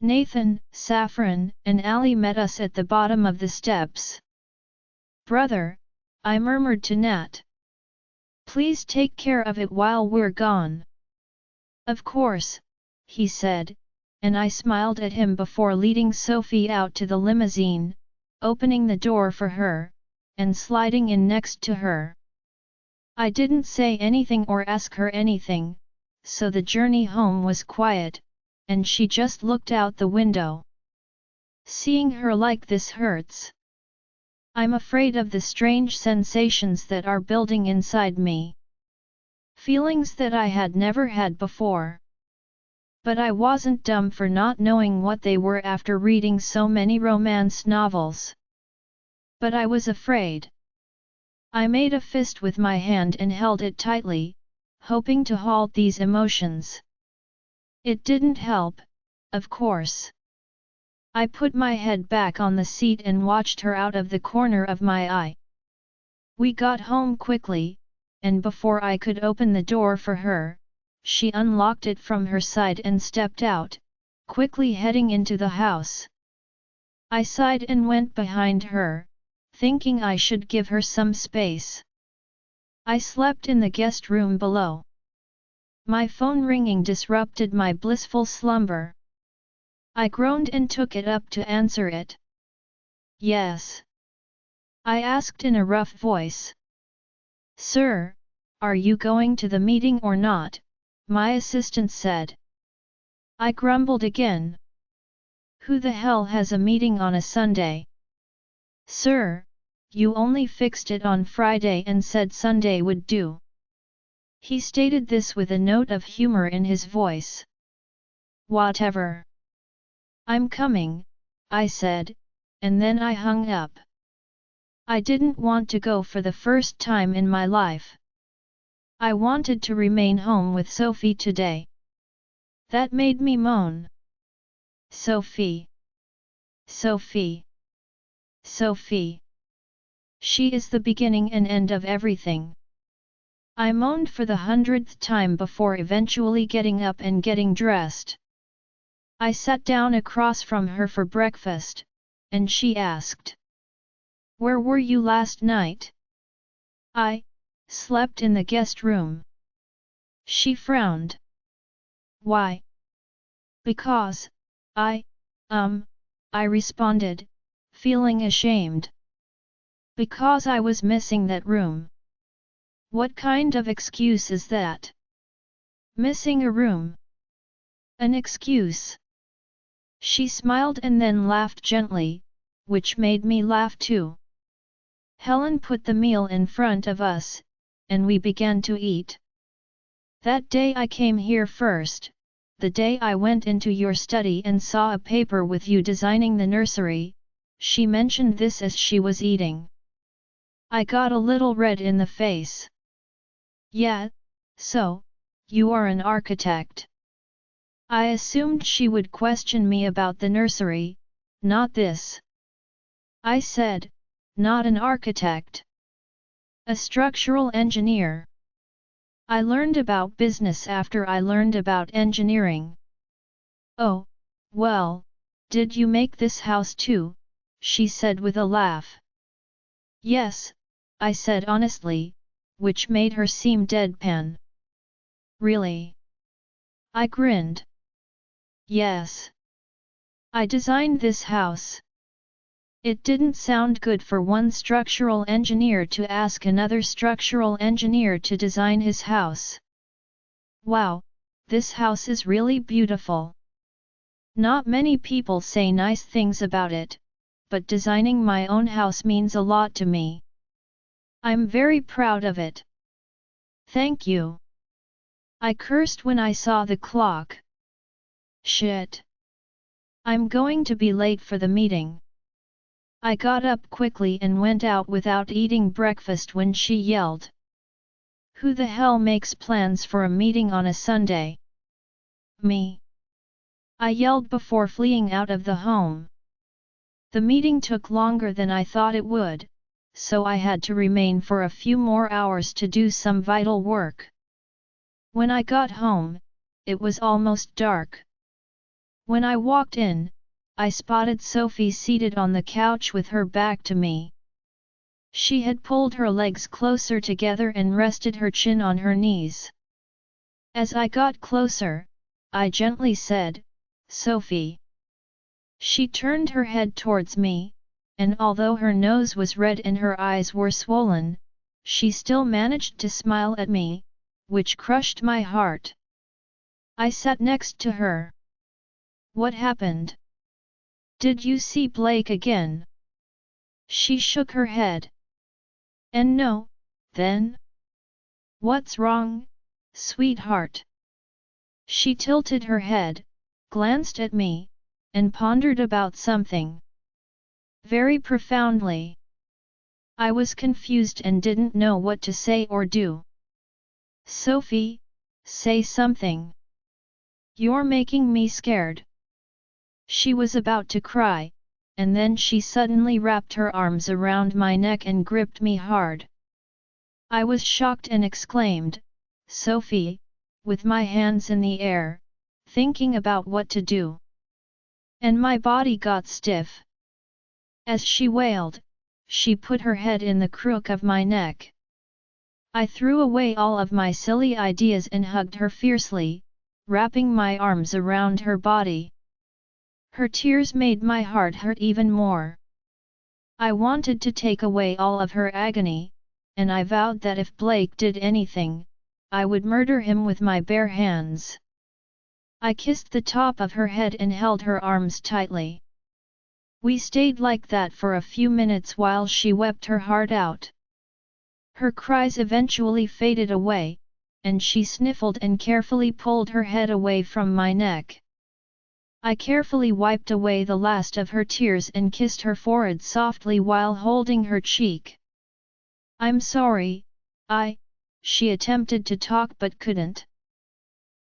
Nathan, Saffron, and Ali met us at the bottom of the steps. "Brother," I murmured to Nat. "Please take care of it while we're gone." "Of course," he said, and I smiled at him before leading Sophie out to the limousine, opening the door for her, and sliding in next to her. I didn't say anything or ask her anything, so the journey home was quiet, and she just looked out the window. Seeing her like this hurts. I'm afraid of the strange sensations that are building inside me. Feelings that I had never had before. But I wasn't dumb for not knowing what they were after reading so many romance novels. But I was afraid. I made a fist with my hand and held it tightly, hoping to halt these emotions. It didn't help, of course. I put my head back on the seat and watched her out of the corner of my eye. We got home quickly, and before I could open the door for her, she unlocked it from her side and stepped out, quickly heading into the house. I sighed and went behind her, thinking I should give her some space. I slept in the guest room below. My phone ringing disrupted my blissful slumber. I groaned and took it up to answer it. "Yes?" I asked in a rough voice. "Sir, are you going to the meeting or not?" my assistant said. I grumbled again. "Who the hell has a meeting on a Sunday?" "Sir, you only fixed it on Friday and said Sunday would do." He stated this with a note of humor in his voice. "Whatever. I'm coming," I said, and then I hung up. I didn't want to go for the first time in my life. I wanted to remain home with Sophie today. That made me moan. Sophie. Sophie. Sophie. She is the beginning and end of everything. I moaned for the 100th time before eventually getting up and getting dressed. I sat down across from her for breakfast, and she asked, "Where were you last night?" "I slept in the guest room." She frowned. "Why?" "Because, I responded, feeling ashamed. "Because I was missing that room." "What kind of excuse is that?" "Missing a room." "An excuse." She smiled and then laughed gently, which made me laugh too. Helen put the meal in front of us, and we began to eat. "That day I came here first, the day I went into your study and saw a paper with you designing the nursery," she mentioned this as she was eating. I got a little red in the face. "Yeah, so, you are an architect." I assumed she would question me about the nursery, not this. I said, "Not an architect. A structural engineer. I learned about business after I learned about engineering." "Oh, well, did you make this house too?" she said with a laugh. "Yes," I said honestly, which made her seem deadpan. "Really?" I grinned. "Yes. I designed this house." It didn't sound good for one structural engineer to ask another structural engineer to design his house. "Wow, this house is really beautiful. Not many people say nice things about it, but designing my own house means a lot to me. I'm very proud of it." "Thank you." I cursed when I saw the clock. Shit. I'm going to be late for the meeting. I got up quickly and went out without eating breakfast when she yelled. "Who the hell makes plans for a meeting on a Sunday?" "Me." I yelled before fleeing out of the home. The meeting took longer than I thought it would, so I had to remain for a few more hours to do some vital work. When I got home, it was almost dark. When I walked in, I spotted Sophie seated on the couch with her back to me. She had pulled her legs closer together and rested her chin on her knees. As I got closer, I gently said, "Sophie." She turned her head towards me, and although her nose was red and her eyes were swollen, she still managed to smile at me, which crushed my heart. I sat next to her. "What happened? Did you see Blake again?" She shook her head. "And no, then? What's wrong, sweetheart?" She tilted her head, glanced at me, and pondered about something. Very profoundly. I was confused and didn't know what to say or do. "Sophie, say something. You're making me scared." She was about to cry, and then she suddenly wrapped her arms around my neck and gripped me hard. I was shocked and exclaimed, "Sophie," with my hands in the air, thinking about what to do. And my body got stiff. As she wailed, she put her head in the crook of my neck. I threw away all of my silly ideas and hugged her fiercely, wrapping my arms around her body. Her tears made my heart hurt even more. I wanted to take away all of her agony, and I vowed that if Blake did anything, I would murder him with my bare hands. I kissed the top of her head and held her arms tightly. We stayed like that for a few minutes while she wept her heart out. Her cries eventually faded away, and she sniffled and carefully pulled her head away from my neck. I carefully wiped away the last of her tears and kissed her forehead softly while holding her cheek. "I'm sorry, she attempted to talk but couldn't.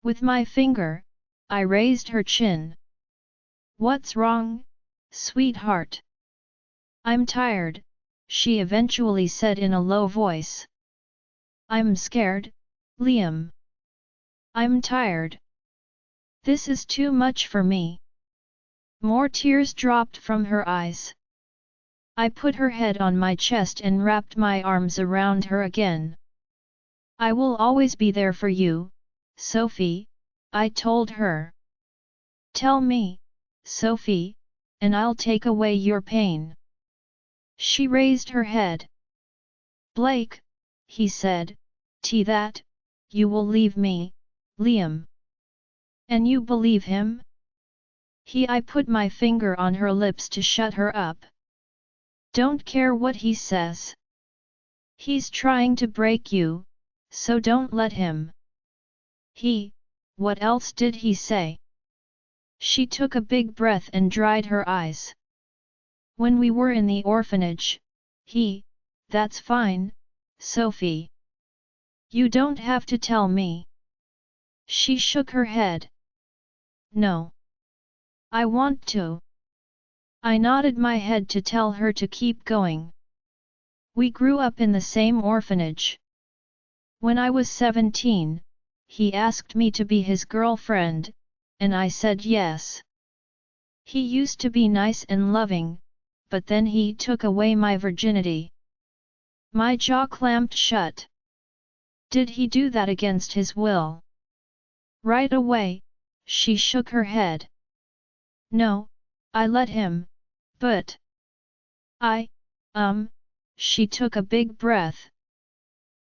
With my finger, I raised her chin. "What's wrong, sweetheart?" "I'm tired," she eventually said in a low voice. "I'm scared, Liam. I'm tired. This is too much for me." More tears dropped from her eyes. I put her head on my chest and wrapped my arms around her again. "I will always be there for you, Sophie," I told her. "Tell me, Sophie, and I'll take away your pain." She raised her head. "Blake," he said, "that, you will leave me, Liam. And you believe him?" I put my finger on her lips to shut her up. "Don't care what he says. He's trying to break you, so don't let him." What else did he say?" She took a big breath and dried her eyes. "When we were in the orphanage, that's fine, Sophie. You don't have to tell me." She shook her head. "No. I want to." I nodded my head to tell her to keep going. "We grew up in the same orphanage. When I was 17, he asked me to be his girlfriend, and I said yes. He used to be nice and loving, but then he took away my virginity." My jaw clamped shut. "Did he do that against his will?" Right away, she shook her head. "No, I let him, but she took a big breath.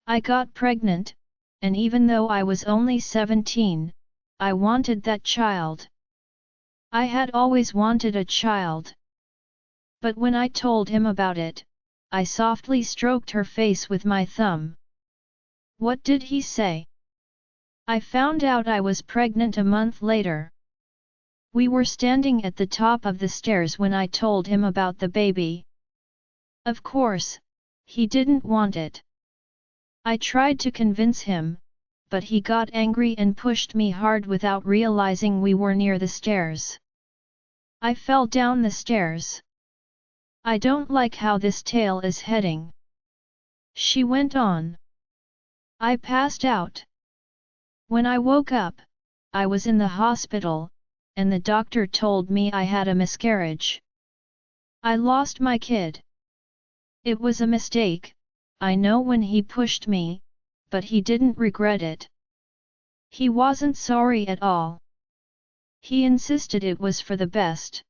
"I got pregnant, and even though I was only 17, I wanted that child. I had always wanted a child. But when I told him about it, I softly stroked her face with my thumb." "What did he say?" "I found out I was pregnant a month later. We were standing at the top of the stairs when I told him about the baby. Of course, he didn't want it. I tried to convince him, but he got angry and pushed me hard without realizing we were near the stairs. I fell down the stairs. I don't like how this tale is heading," she went on. "I passed out. When I woke up, I was in the hospital, and the doctor told me I had a miscarriage. I lost my kid. It was a mistake, I know when he pushed me, but he didn't regret it. He wasn't sorry at all. He insisted it was for the best.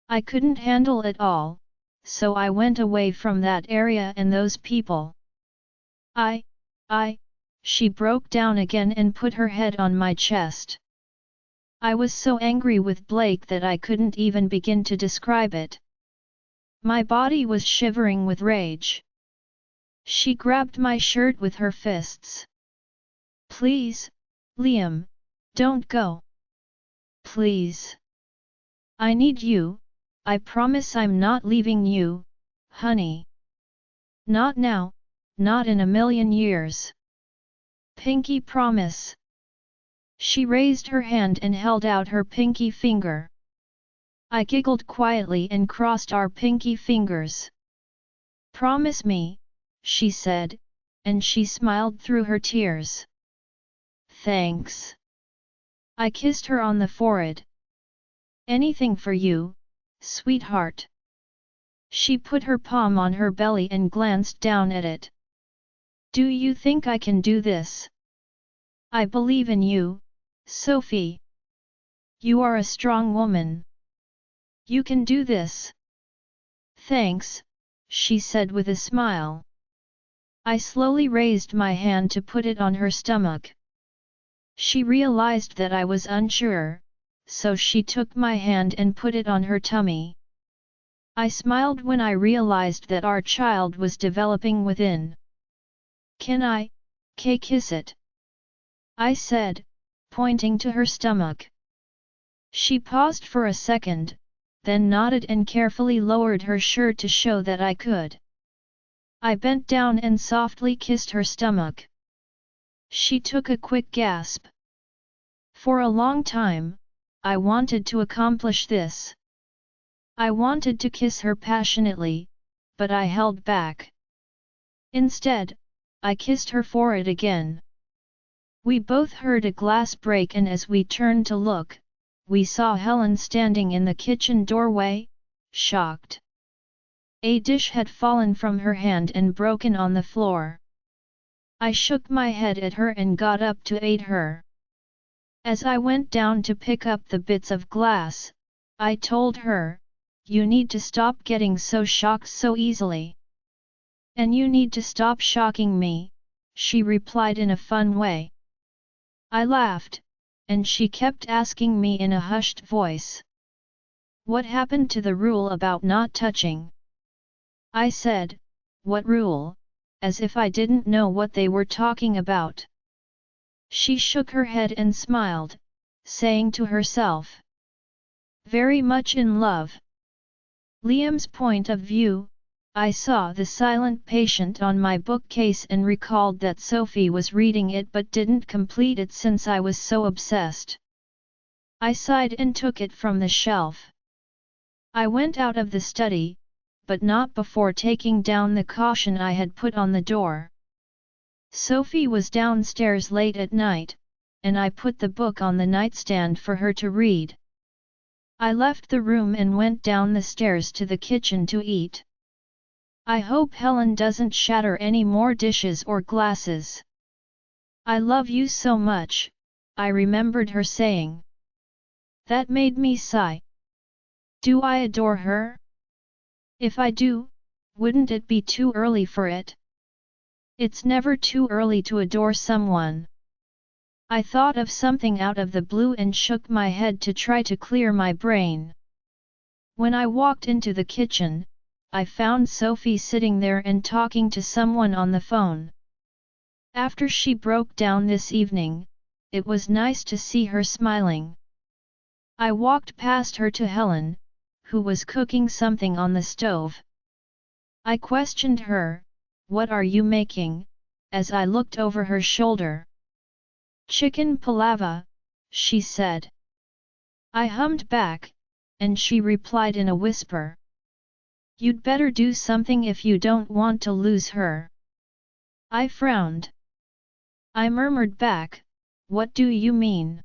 I couldn't handle it all, so I went away from that area and those people. I, she broke down again and put her head on my chest. I was so angry with Blake that I couldn't even begin to describe it. My body was shivering with rage. She grabbed my shirt with her fists. Please, Liam, don't go. Please. I need you, I promise I'm not leaving you, honey. Not now, not in a million years. Pinky promise. She raised her hand and held out her pinky finger. I giggled quietly and crossed our pinky fingers. Promise me, she said, and she smiled through her tears. Thanks. I kissed her on the forehead. Anything for you, sweetheart. She put her palm on her belly and glanced down at it. Do you think I can do this? I believe in you, Sophie. You are a strong woman. You can do this. Thanks, she said with a smile. I slowly raised my hand to put it on her stomach. She realized that I was unsure, so she took my hand and put it on her tummy. I smiled when I realized that our child was developing within. Can I, kiss it? I said, pointing to her stomach. She paused for a second, then nodded and carefully lowered her shirt to show that I could. I bent down and softly kissed her stomach. She took a quick gasp. For a long time, I wanted to accomplish this. I wanted to kiss her passionately, but I held back. Instead, I kissed her forehead again. We both heard a glass break, and as we turned to look, we saw Helen standing in the kitchen doorway, shocked. A dish had fallen from her hand and broken on the floor. I shook my head at her and got up to aid her. As I went down to pick up the bits of glass, I told her, "You need to stop getting so shocked so easily. And you need to stop shocking me," she replied in a fun way. I laughed, and she kept asking me in a hushed voice, "What happened to the rule about not touching?" I said, "What rule?" as if I didn't know what they were talking about. She shook her head and smiled, saying to herself, "Very much in love." Liam's point of view. I saw The Silent Patient on my bookcase and recalled that Sophie was reading it but didn't complete it since I was so obsessed. I sighed and took it from the shelf. I went out of the study, but not before taking down the caution I had put on the door. Sophie was downstairs late at night, and I put the book on the nightstand for her to read. I left the room and went down the stairs to the kitchen to eat. I hope Helen doesn't shatter any more dishes or glasses. "I love you so much," I remembered her saying. That made me sigh. Do I adore her? If I do, wouldn't it be too early for it? It's never too early to adore someone. I thought of something out of the blue and shook my head to try to clear my brain. When I walked into the kitchen, I found Sophie sitting there and talking to someone on the phone. After she broke down this evening, it was nice to see her smiling. I walked past her to Helen, who was cooking something on the stove. I questioned her, "What are you making?" as I looked over her shoulder. "Chicken palava," she said. I hummed back, and she replied in a whisper, "You'd better do something if you don't want to lose her." I frowned. I murmured back, "What do you mean?"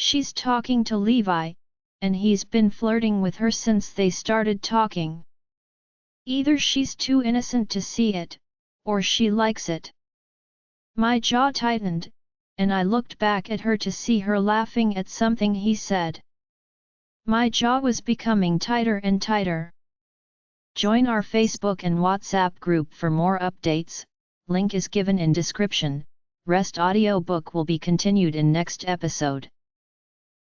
She's talking to Levi, and he's been flirting with her since they started talking. Either she's too innocent to see it, or she likes it. My jaw tightened, and I looked back at her to see her laughing at something he said. My jaw was becoming tighter and tighter. Join our Facebook and WhatsApp group for more updates, link is given in description. Rest audiobook will be continued in next episode.